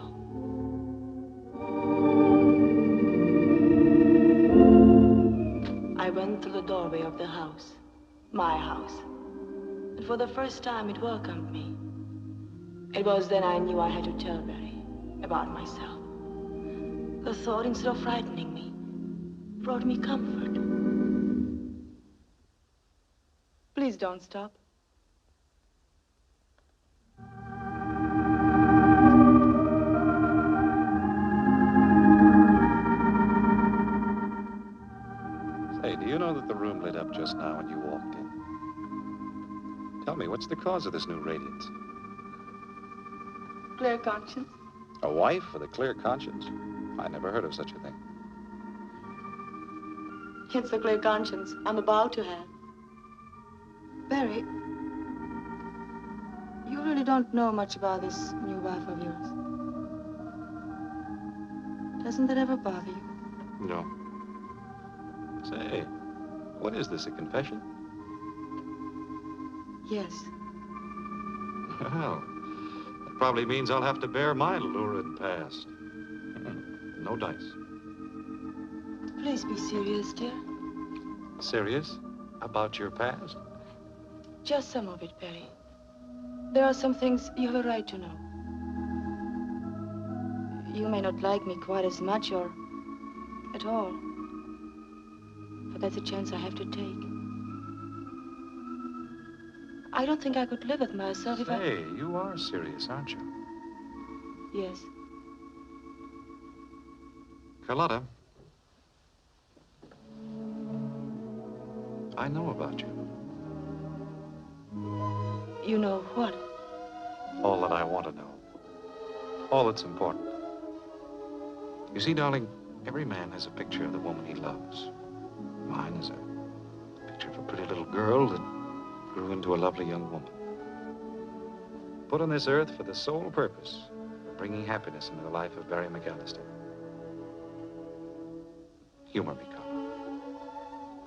I went through the doorway of the house, my house, and for the first time it welcomed me. It was then I knew I had to tell Barry about myself. The thought, instead of frightening me, brought me comfort. Please don't stop. Say, do you know that the room lit up just now when you walked in? Tell me, what's the cause of this new radiance? Clear conscience. A wife with a clear conscience? I never heard of such a thing. It's the clear conscience I'm about to have. Barry, you really don't know much about this new wife of yours. Doesn't that ever bother you? No. Say, what is this, a confession? Yes. Well, that probably means I'll have to bear my lurid past. No dice. Please be serious, dear. Serious? About your past? Just some of it, Barry. There are some things you have a right to know. You may not like me quite as much or at all. But that's a chance I have to take. I don't think I could live with myself if I... Say, you are serious, aren't you? Yes. Carlotta, I know about you. You know what? All that I want to know. All that's important. You see, darling, every man has a picture of the woman he loves. Mine is a picture of a pretty little girl that grew into a lovely young woman. Put on this earth for the sole purpose of bringing happiness into the life of Barry McAllister. Humor me, Carl.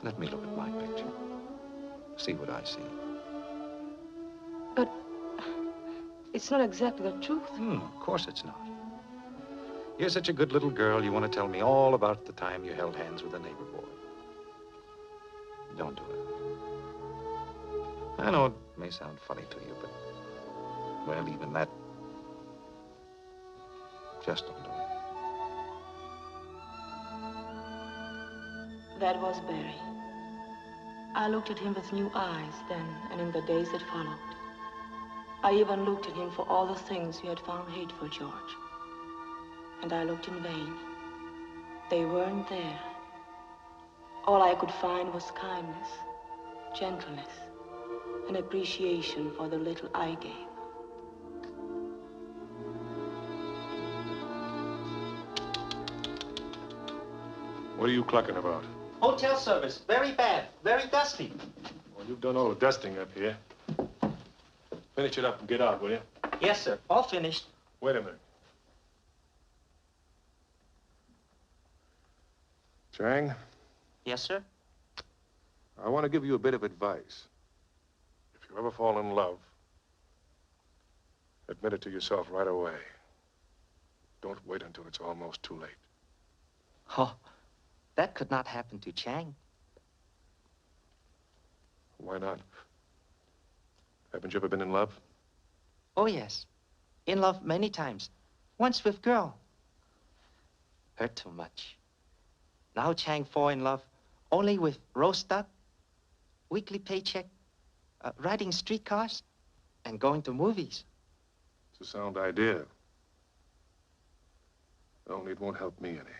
Let me look at my picture. See what I see. But it's not exactly the truth. Of course it's not. You're such a good little girl, you want to tell me all about the time you held hands with a neighbor boy. Don't do it. I know it may sound funny to you, but, well, even that, just don't do it. That was Barry. I looked at him with new eyes then and in the days that followed. I even looked at him for all the things you had found hateful, George. And I looked in vain. They weren't there. All I could find was kindness, gentleness, and appreciation for the little I gave. What are you clucking about? Hotel service, very bad, very dusty. Well, you've done all the dusting up here. Finish it up and get out, will you? Yes, sir, all finished. Wait a minute. Chang, Yes, sir. I want to give you a bit of advice. If you ever fall in love, admit it to yourself right away. Don't wait until it's almost too late. Oh, that could not happen to Chang. Why not? Haven't you ever been in love? Oh, yes. In love many times. Once with girl. Hurt too much. Now Chang fall in love only with roast duck, weekly paycheck, riding streetcars, and going to movies. It's a sound idea. Only it won't help me any.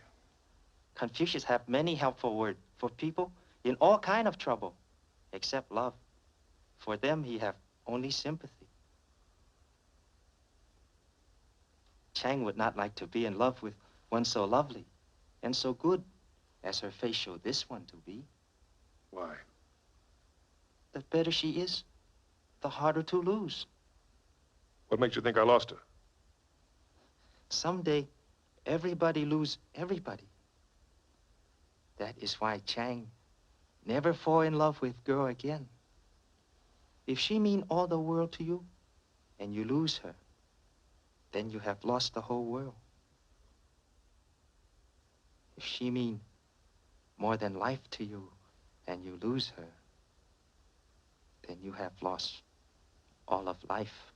Confucius have many helpful words for people in all kind of trouble, except love. For them, he have only sympathy. Chang would not like to be in love with one so lovely and so good as her face showed this one to be. Why? The better she is, the harder to lose. What makes you think I lost her? Someday, everybody lose everybody. That is why Chang never fall in love with girl again. If she mean all the world to you, and you lose her, then you have lost the whole world. If she mean more than life to you, and you lose her, then you have lost all of life.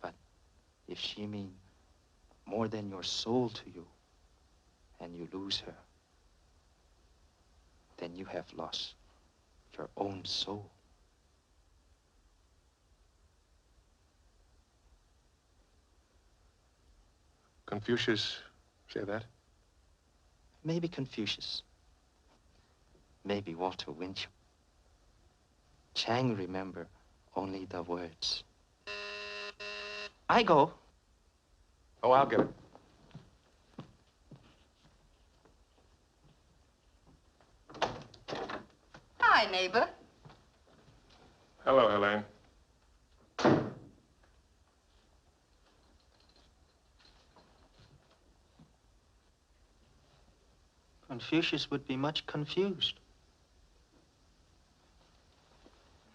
But if she mean more than your soul to you, and you lose her, then you have lost your own soul. Confucius say that? Maybe Confucius. Maybe Walter Winchell. Chang remember only the words. I go. Oh, I'll get it. Hi, neighbor. Hello, Helene. Confucius would be much confused.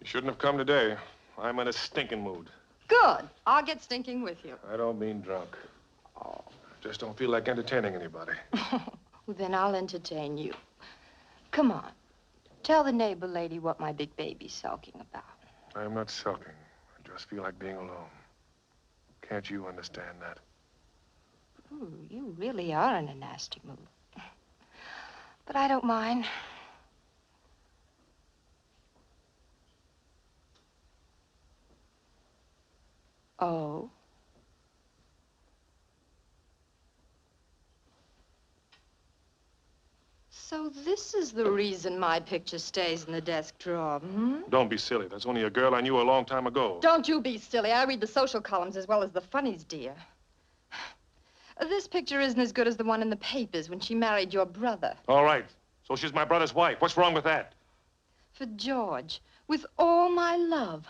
You shouldn't have come today. I'm in a stinking mood. Good. I'll get stinking with you. I don't mean drunk. Oh. Just don't feel like entertaining anybody. Well, then I'll entertain you. Come on. Tell the neighbor lady what my big baby's sulking about. I'm not sulking. I just feel like being alone. Can't you understand that? Ooh, you really are in a nasty mood. But I don't mind. Oh? So this is the reason my picture stays in the desk drawer, hmm? Don't be silly. That's only a girl I knew a long time ago. Don't you be silly. I read the social columns as well as the funnies, dear. This picture isn't as good as the one in the papers when she married your brother. All right. So she's my brother's wife. What's wrong with that? For George, with all my love.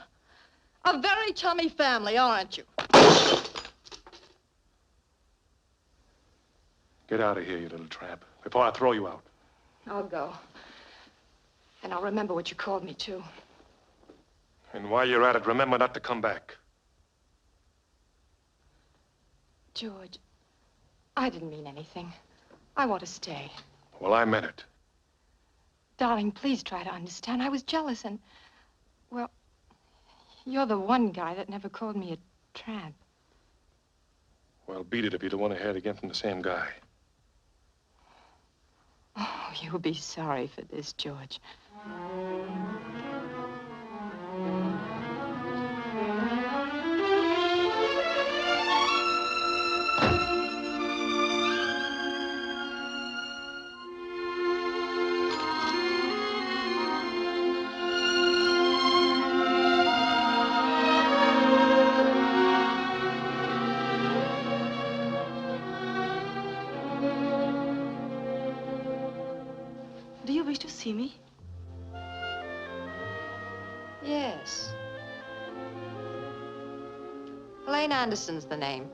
A very chummy family, aren't you? Get out of here, you little tramp, before I throw you out. I'll go. And I'll remember what you called me to. And while you're at it, remember not to come back. George, I didn't mean anything. I want to stay. Well, I meant it. Darling, please try to understand. I was jealous and, well, you're the one guy that never called me a tramp. Well, beat it if you don't want to hear it again from the same guy. Oh, you'll be sorry for this, George. Do you wish to see me? Yes. Elaine Anderson's the name.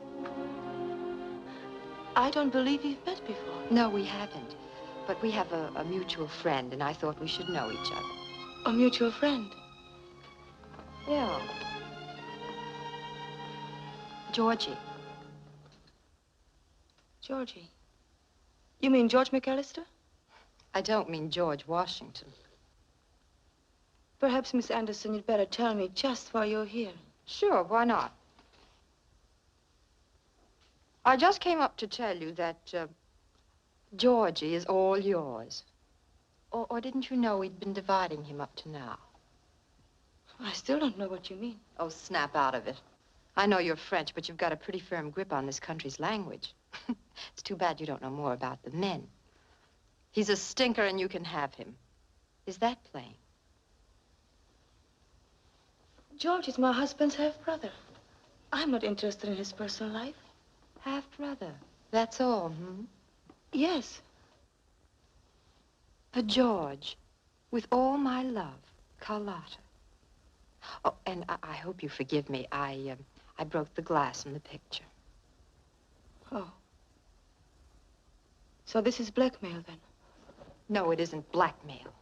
I don't believe we've met before. No, we haven't. But we have a mutual friend, and I thought we should know each other. A mutual friend? Yeah. Georgie. Georgie. You mean George McAllister? I don't mean George Washington. Perhaps, Miss Anderson, you'd better tell me just why you're here. Sure, why not? I just came up to tell you that Georgie is all yours. Or didn't you know we'd been dividing him up to now? I still don't know what you mean. Oh, snap out of it. I know you're French, but you've got a pretty firm grip on this country's language. It's too bad you don't know more about the men. He's a stinker and you can have him. Is that plain? George is my husband's half-brother. I'm not interested in his personal life. Half-brother, that's all, hmm? Yes. For George, with all my love, Carlotta. Oh, and I hope you forgive me. I broke the glass in the picture. Oh. So this is blackmail, then? No, it isn't blackmail.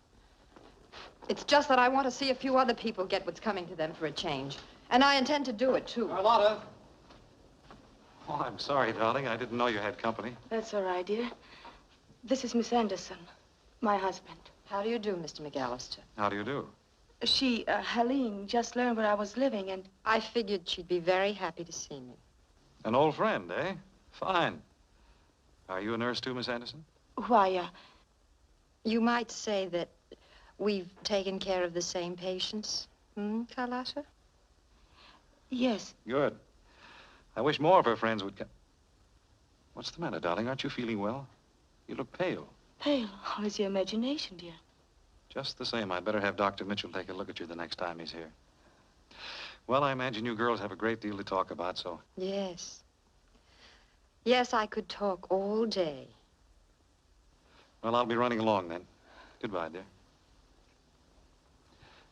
It's just that I want to see a few other people get what's coming to them for a change. And I intend to do it, too. Carlotta. Oh, I'm sorry, darling. I didn't know you had company. That's all right, dear. This is Miss Anderson, my husband. How do you do, Mr. McAllister? How do you do? She, Helene, just learned where I was living, and I figured she'd be very happy to see me. An old friend, eh? Fine. Are you a nurse, too, Miss Anderson? why, You might say that we've taken care of the same patients, Carlotta? yes. Good. I wish more of her friends would come. What's the matter, darling? Aren't you feeling well? You look pale. Pale? How is your imagination, dear? Just the same, I'd better have Dr. Mitchell take a look at you the next time he's here. Well, I imagine you girls have a great deal to talk about, so... Yes. Yes, I could talk all day. Well, I'll be running along then. Goodbye, dear.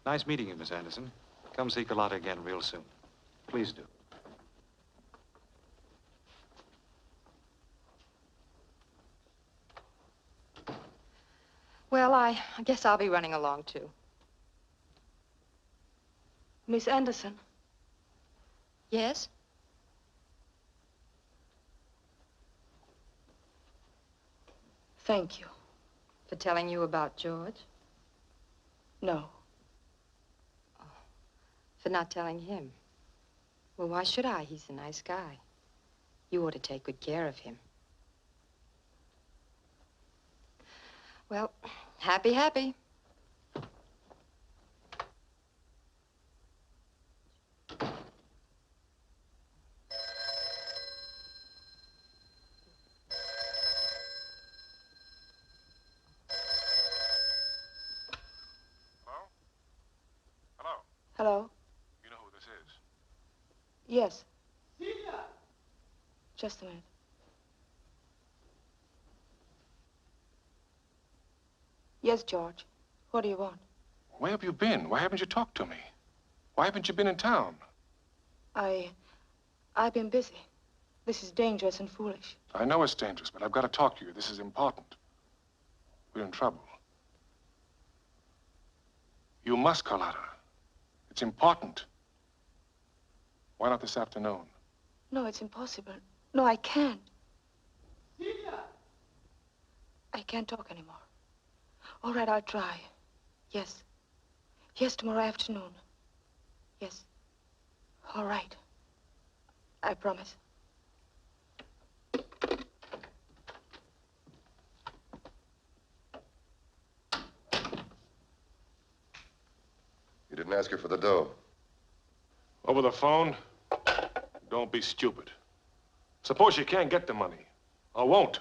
Nice meeting you, Miss Anderson. Come see Carlotta again real soon. Please do. Well, I guess I'll be running along, too. Miss Anderson. Yes? Thank you. For telling you about George? No. For not telling him? Well, why should I? He's a nice guy. You ought to take good care of him. Well, happy, happy. Yes. Just a minute. Yes, George. What do you want? Where have you been? Why haven't you talked to me? Why haven't you been in town? I've been busy. This is dangerous and foolish. I know it's dangerous, but I've got to talk to you. This is important. We're in trouble. You must, Carlotta. It's important. Why not this afternoon? No, it's impossible. No, I can't. I can't talk anymore. All right, I'll try. Yes. Yes, tomorrow afternoon. Yes. All right. I promise. You didn't ask her for the dough. Over the phone? Don't be stupid. Suppose she can't get the money. Or won't.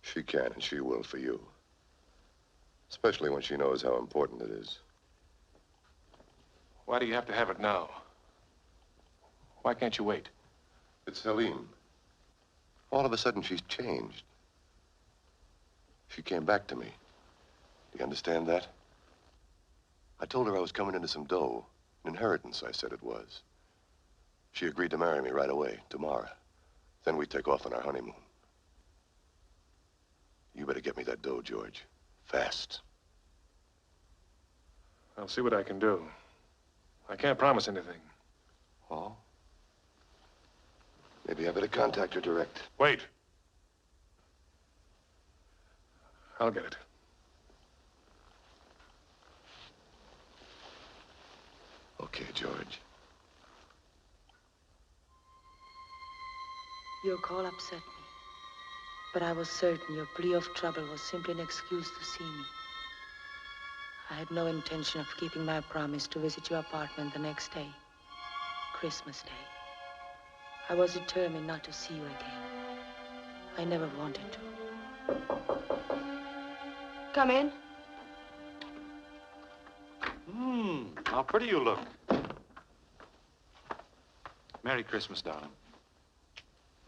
She can and she will for you. Especially when she knows how important it is. Why do you have to have it now? Why can't you wait? It's Helene. All of a sudden, she's changed. She came back to me. Do you understand that? I told her I was coming into some dough. An inheritance, I said it was. She agreed to marry me right away, tomorrow. Then we'd take off on our honeymoon. You better get me that dough, George. Fast. I'll see what I can do. I can't promise anything. Oh? Maybe I better contact her direct. Wait. I'll get it. Okay, George. Your call upset me. But I was certain your plea of trouble was simply an excuse to see me. I had no intention of keeping my promise to visit your apartment the next day, Christmas Day. I was determined not to see you again. I never wanted to. Come in. How pretty you look. Merry Christmas, darling.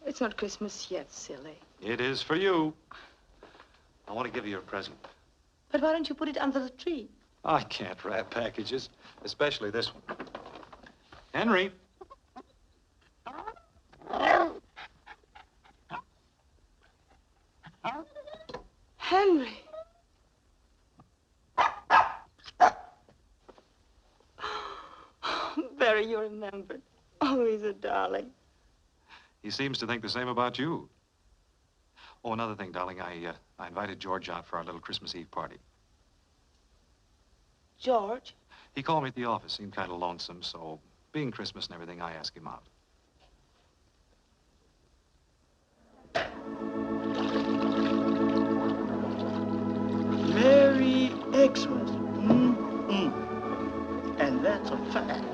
It's not Christmas yet, silly. It is for you. I want to give you a present. But why don't you put it under the tree? I can't wrap packages, especially this one. Henry. Henry. Barry, you remembered. Oh, he's a darling. He seems to think the same about you. Oh, another thing, darling, I invited George out for our little Christmas Eve party. George? He called me at the office, seemed kind of lonesome, so being Christmas and everything, I asked him out. Merry Xmas. And that's a fact.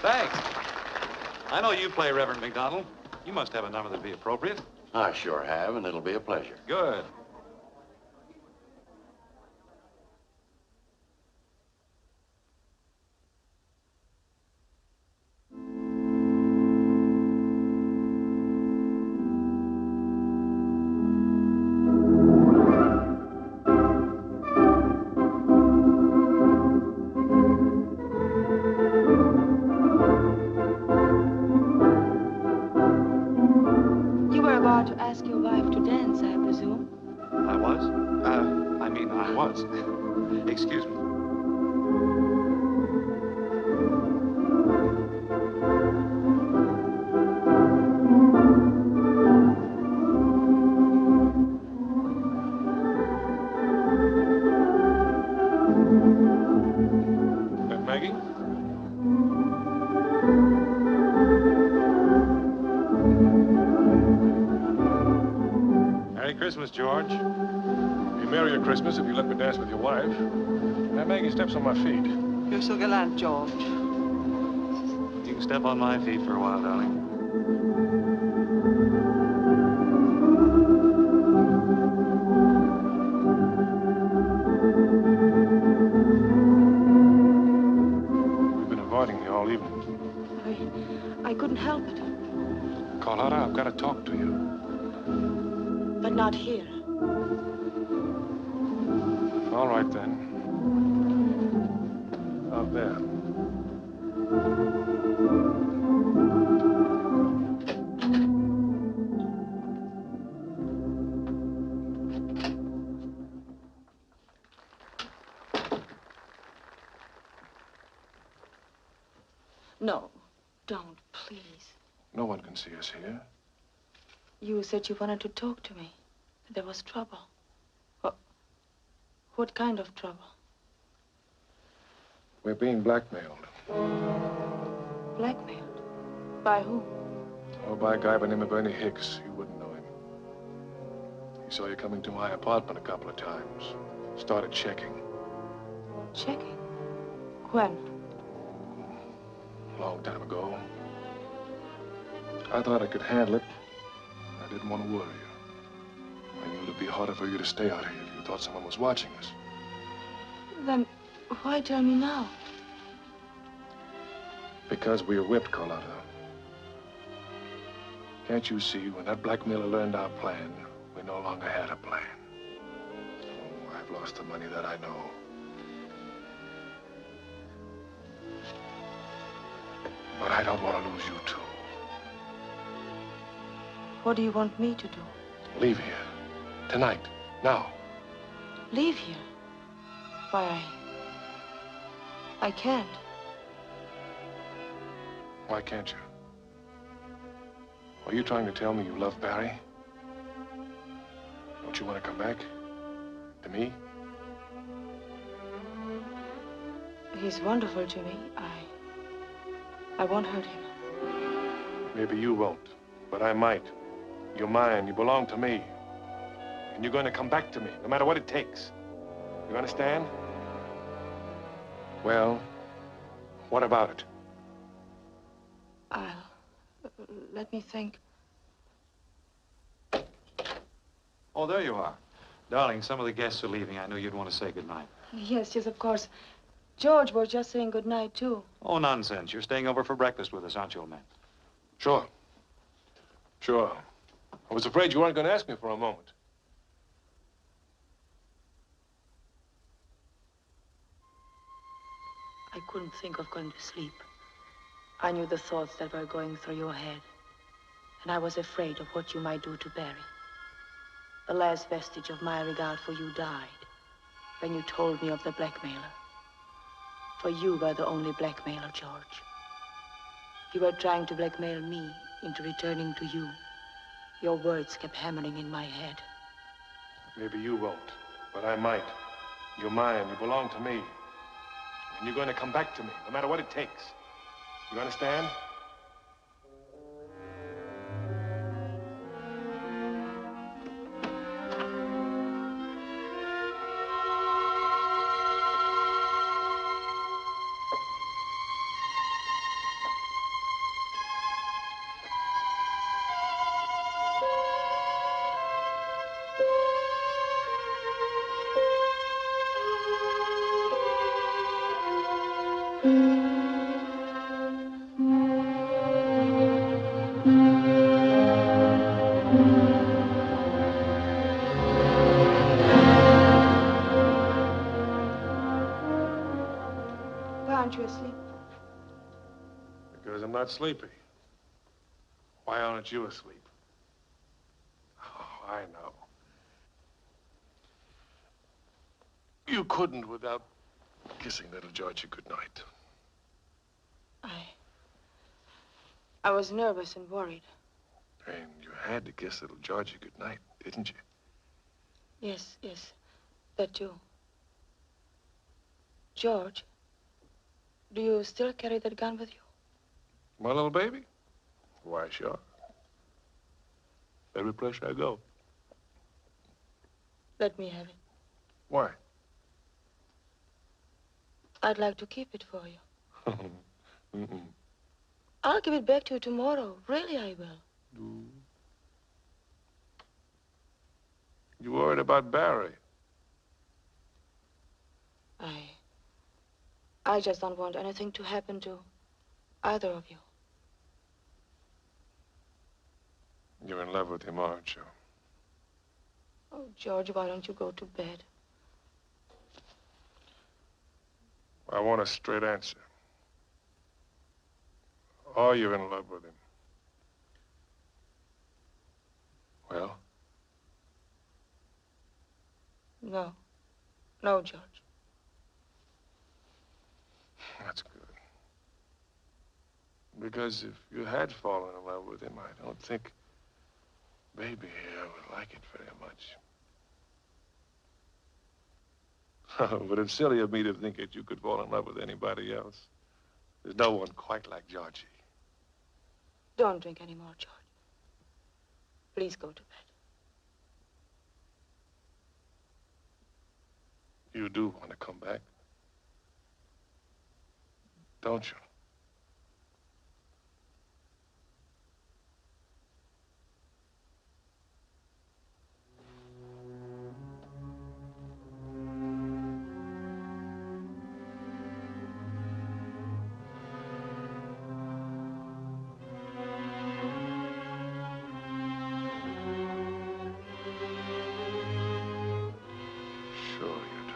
Thanks. I know you play Reverend McDonald. You must have a number that'd be appropriate. I sure have, and it'll be a pleasure. Good. You were about to ask your wife to dance, I presume. I was? I was. Excuse me. Maggie. Merry Christmas, George. Be merrier Christmas if you let me dance with your wife. Now, Maggie, steps on my feet. You're so gallant, George. You can step on my feet for a while, darling. You've been avoiding me all evening. I couldn't help it, Carlotta, I've got to talk to you. but not here. All right, then. Out there. No, don't, please. No one can see us here. You said you wanted to talk to me. There was trouble. What kind of trouble? We're being blackmailed. Blackmailed? By whom? Oh, by a guy by the name of Ernie Hicks. You wouldn't know him. He saw you coming to my apartment a couple of times. Started checking. Checking? When? A long time ago. I thought I could handle it. I didn't want to worry you. I knew it'd be harder for you to stay out here if you thought someone was watching us. Then why tell me now? Because we were whipped, Carlotta. Can't you see, when that blackmailer learned our plan, we no longer had a plan? Oh, I've lost the money that I know. But I don't want to lose you, too. What do you want me to do? Leave here. Tonight. Now. Leave here? Why, I can't. Why can't you? Are you trying to tell me you love Barry? Don't you want to come back? To me? He's wonderful to me. I won't hurt him. Maybe you won't, but I might. You're mine. You belong to me. And you're going to come back to me, no matter what it takes. You understand? Well, what about it? Let me think. Oh, there you are. Darling, some of the guests are leaving. I knew you'd want to say goodnight. Yes, of course. George was just saying good night, too. Oh, nonsense. You're staying over for breakfast with us, aren't you, old man? Sure. Sure. I was afraid you weren't going to ask me for a moment. I couldn't think of going to sleep. I knew the thoughts that were going through your head. And I was afraid of what you might do to Barry. The last vestige of my regard for you died when you told me of the blackmailer. For you were the only blackmailer, George. You were trying to blackmail me into returning to you. Your words kept hammering in my head. Maybe you won't, but I might. You're mine. You belong to me. And you're going to come back to me, no matter what it takes. You understand? Aren't you asleep? Because I'm not sleepy. Why aren't you asleep? Oh, I know. You couldn't without kissing little Georgie goodnight. I was nervous and worried. And you had to kiss little Georgie goodnight, didn't you? Yes, that too. George, Do you still carry that gun with you? My little baby? Why, sure. Every place I go. Let me have it. Why? I'd like to keep it for you. Mm-mm. I'll give it back to you tomorrow. Really, I will. You worried about Barry? I just don't want anything to happen to either of you. You're in love with him, aren't you? Oh, George, why don't you go to bed? I want a straight answer. Are you in love with him? Well? No. No, George. That's good. Because if you had fallen in love with him, I don't think baby here would like it very much. But it's silly of me to think that you could fall in love with anybody else. There's no one quite like Georgie. Don't drink any more, George. Please go to bed. You do want to come back, don't you? Sure you do.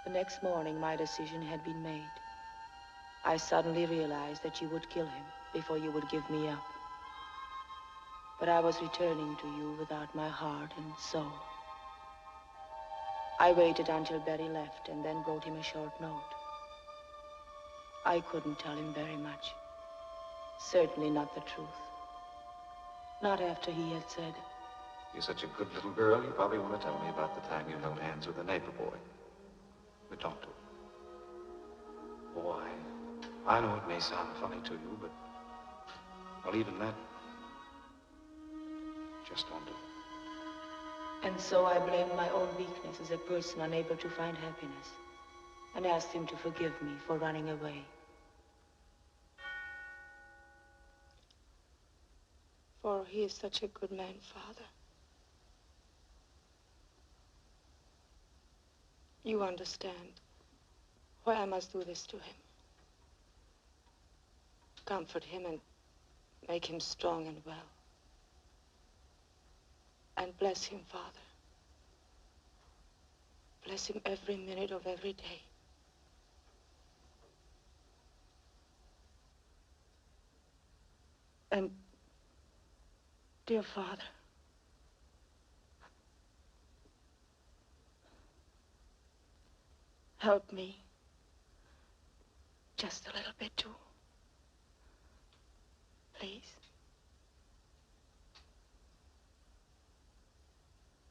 The next morning, my decision had been made. I suddenly realized that you would kill him before you would give me up. But I was returning to you without my heart and soul. I waited until Barry left and then wrote him a short note. I couldn't tell him very much. Certainly not the truth. Not after he had said, You're such a good little girl, you probably want to tell me about the time you held hands with a neighbor boy. But don't do it. Oh, I know it may sound funny to you, but, well, even that, just don't do it. and so I blamed my own weakness as a person unable to find happiness and asked him to forgive me for running away. For he is such a good man, Father. You understand why I must do this to him. Comfort him and make him strong and well. And bless him, Father. Bless him every minute of every day. And, dear Father, help me just a little bit too. Please.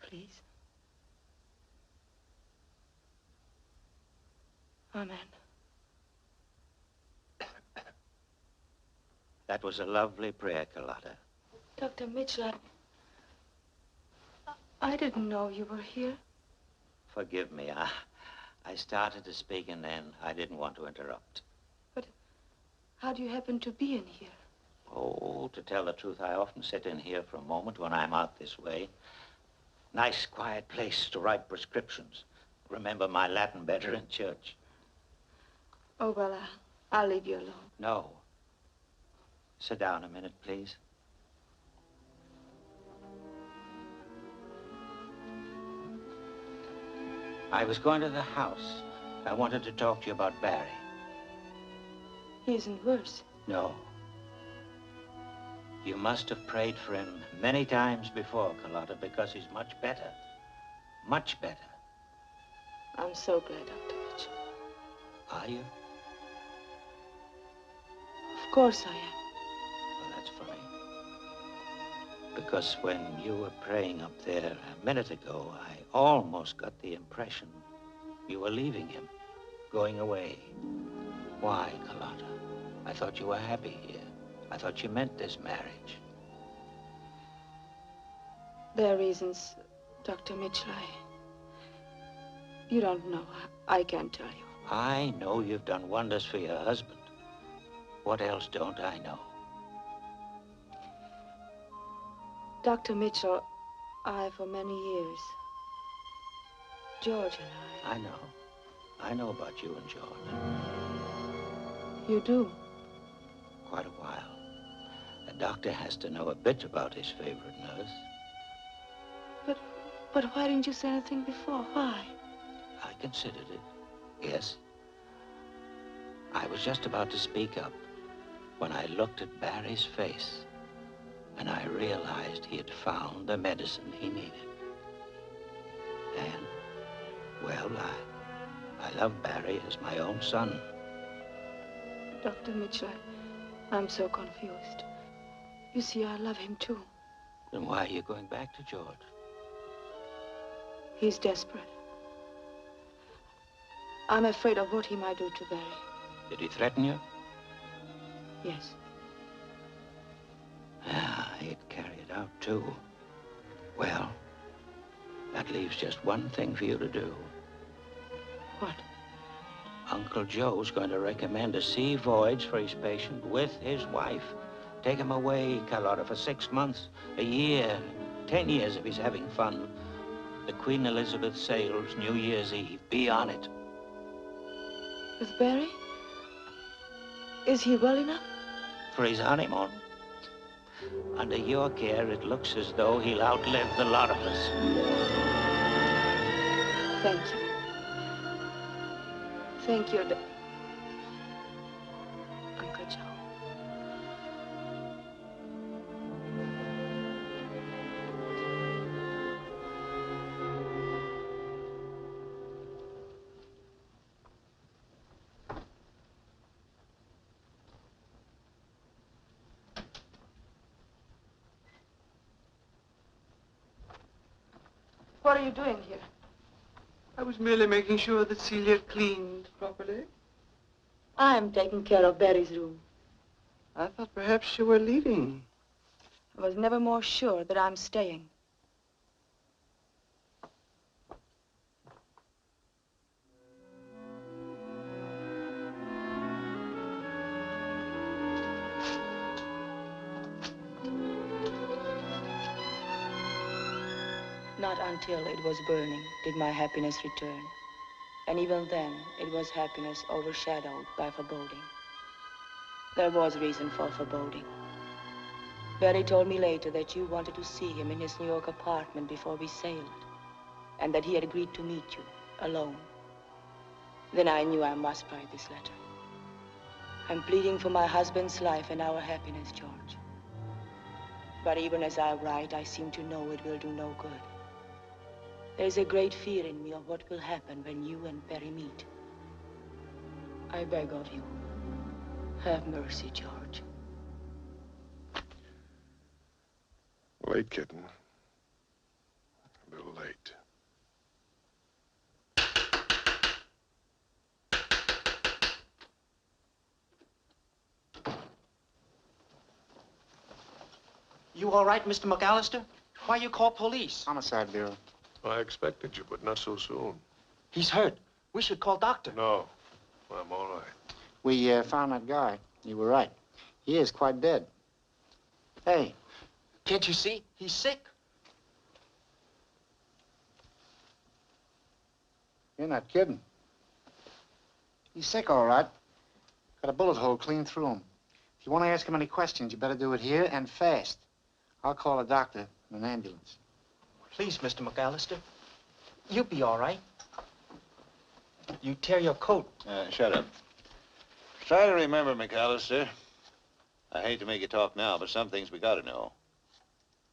Please. Amen. That was a lovely prayer, Carlotta. Dr. Mitchell, I didn't know you were here. Forgive me. I started to speak and then I didn't want to interrupt. But how do you happen to be in here? Oh, to tell the truth, I often sit in here for a moment when I'm out this way. Nice, quiet place to write prescriptions. Remember my Latin better in church. Oh, well, I'll leave you alone. No. Sit down a minute, please. I was going to the house. I wanted to talk to you about Barry. He isn't worse. No. You must have prayed for him many times before, Carlotta, because he's much better. Much better. I'm so glad, Dr. Mitchell. Are you? Of course I am. Well, that's funny. Because when you were praying up there a minute ago, I almost got the impression you were leaving him, going away. Why, Carlotta? I thought you were happy here. I thought you meant this marriage. There are reasons, Dr. Mitchell. You don't know. I can't tell you. I know you've done wonders for your husband. What else don't I know? Dr. Mitchell, for many years, George and I know. I know about you and George. You do? Quite a while. A doctor has to know a bit about his favorite nurse. But why didn't you say anything before? Why? I considered it, yes. I was just about to speak up when I looked at Barry's face and I realized he had found the medicine he needed. And, well, I love Barry as my own son. Dr. Mitchell, I'm so confused. You see, I love him too. Then why are you going back to George? He's desperate. I'm afraid of what he might do to Barry. Did he threaten you? Yes. Yeah, he'd carry it out too. Well, that leaves just one thing for you to do. What? Uncle Joe's going to recommend a sea voyage for his patient with his wife. Take him away, Carlotta, for 6 months, a year, 10 years if he's having fun. The Queen Elizabeth sails New Year's Eve. Be on it. With Barry? Is he well enough? For his honeymoon? Under your care, it looks as though he'll outlive the lot of us. Thank you. Thank you, Uncle Joe. What are you doing here? I was merely making sure that Celia cleaned properly. I'm taking care of Barry's room. I thought perhaps you were leaving. I was never more sure that I'm staying. Not until it was burning did my happiness return. And even then, it was happiness overshadowed by foreboding. There was reason for foreboding. Barry told me later that you wanted to see him in his New York apartment before we sailed, and that he had agreed to meet you, alone. Then I knew I must write this letter. I'm pleading for my husband's life and our happiness, George. But even as I write, I seem to know it will do no good. There's a great fear in me of what will happen when you and Barry meet. I beg of you, have mercy, George. Late, kitten. A little late. You all right, Mr. McAllister? Why you call police? Homicide Bureau. I expected you, but not so soon. He's hurt. We should call doctor. No, I'm all right. We found that guy. You were right. He is quite dead. Hey, can't you see? He's sick. You're not kidding. He's sick, all right. Got a bullet hole clean through him. If you want to ask him any questions, you better do it here and fast. I'll call a doctor and an ambulance. Please, Mr. McAllister. You'll be all right. You tear your coat. Shut up. Try to remember, McAllister. I hate to make you talk now, but some things we gotta know.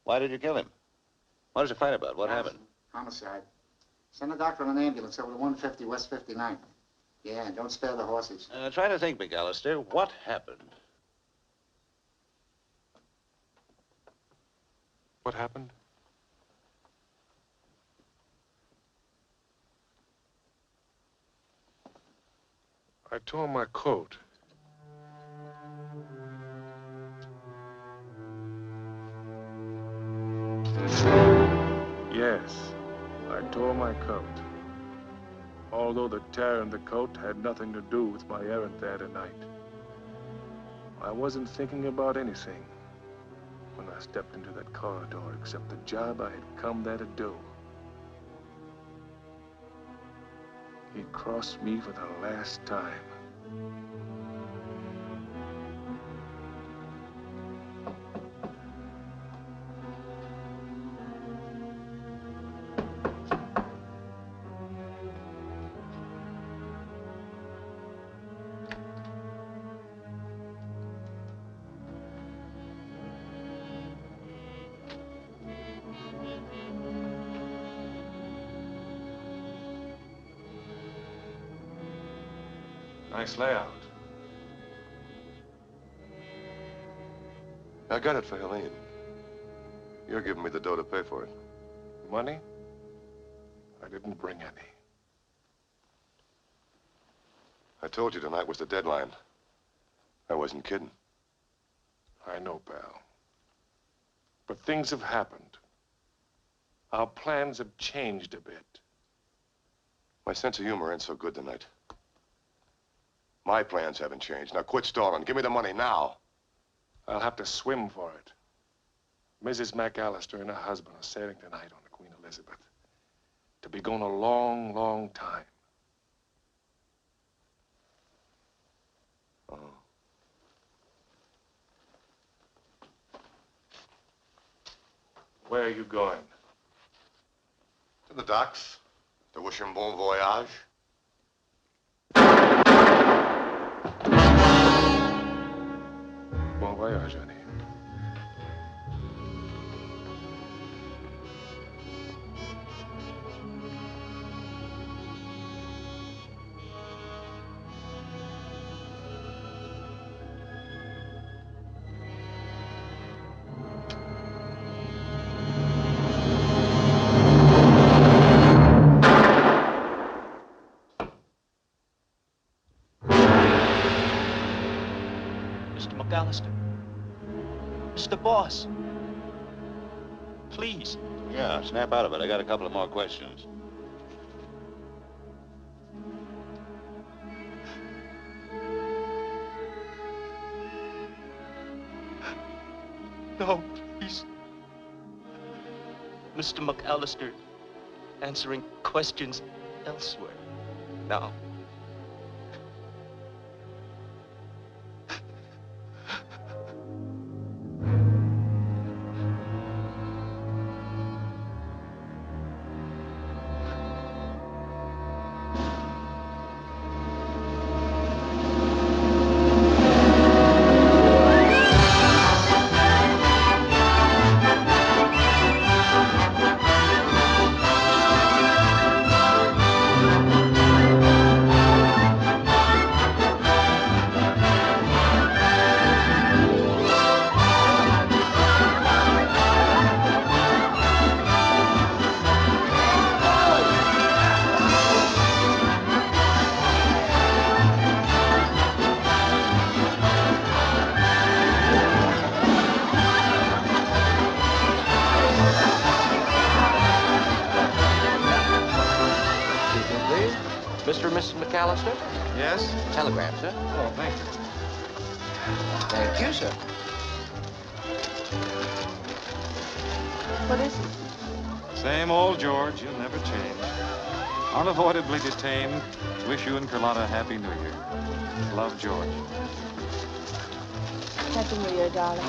Why did you kill him? What was the fight about? What happened? Homicide. Send a doctor and an ambulance over to 150 West 59th. Yeah, and don't spare the horses. Try to think, McAllister. What happened? What happened? I tore my coat. Yes, I tore my coat. Although the tear in the coat had nothing to do with my errand there tonight. I wasn't thinking about anything when I stepped into that corridor except the job I had come there to do. He crossed me for the last time. Nice layout. I got it for Helene. You're giving me the dough to pay for it. Money? I didn't bring any. I told you tonight was the deadline. I wasn't kidding. I know, pal. But things have happened. Our plans have changed a bit. My sense of humor ain't so good tonight. My plans haven't changed. Now quit stalling. Give me the money now. I'll have to swim for it. Mrs. McAllister and her husband are sailing tonight on the Queen Elizabeth. To be gone a long, long time. Oh. Where are you going? To the docks. To wish him bon voyage. Bon voyage, honey. Mr. McAllister. Mr. Boss. Please. Yeah, snap out of it. I got a couple of more questions. No, please. Mr. McAllister answering questions elsewhere now. Mr. and Mrs. McAllister? Yes? Telegram, sir. Oh, thank you. Thank you, sir. What is it? Same old George. You'll never change. Unavoidably detained. Wish you and Carlotta a Happy New Year. Love, George. Happy New Year, darling.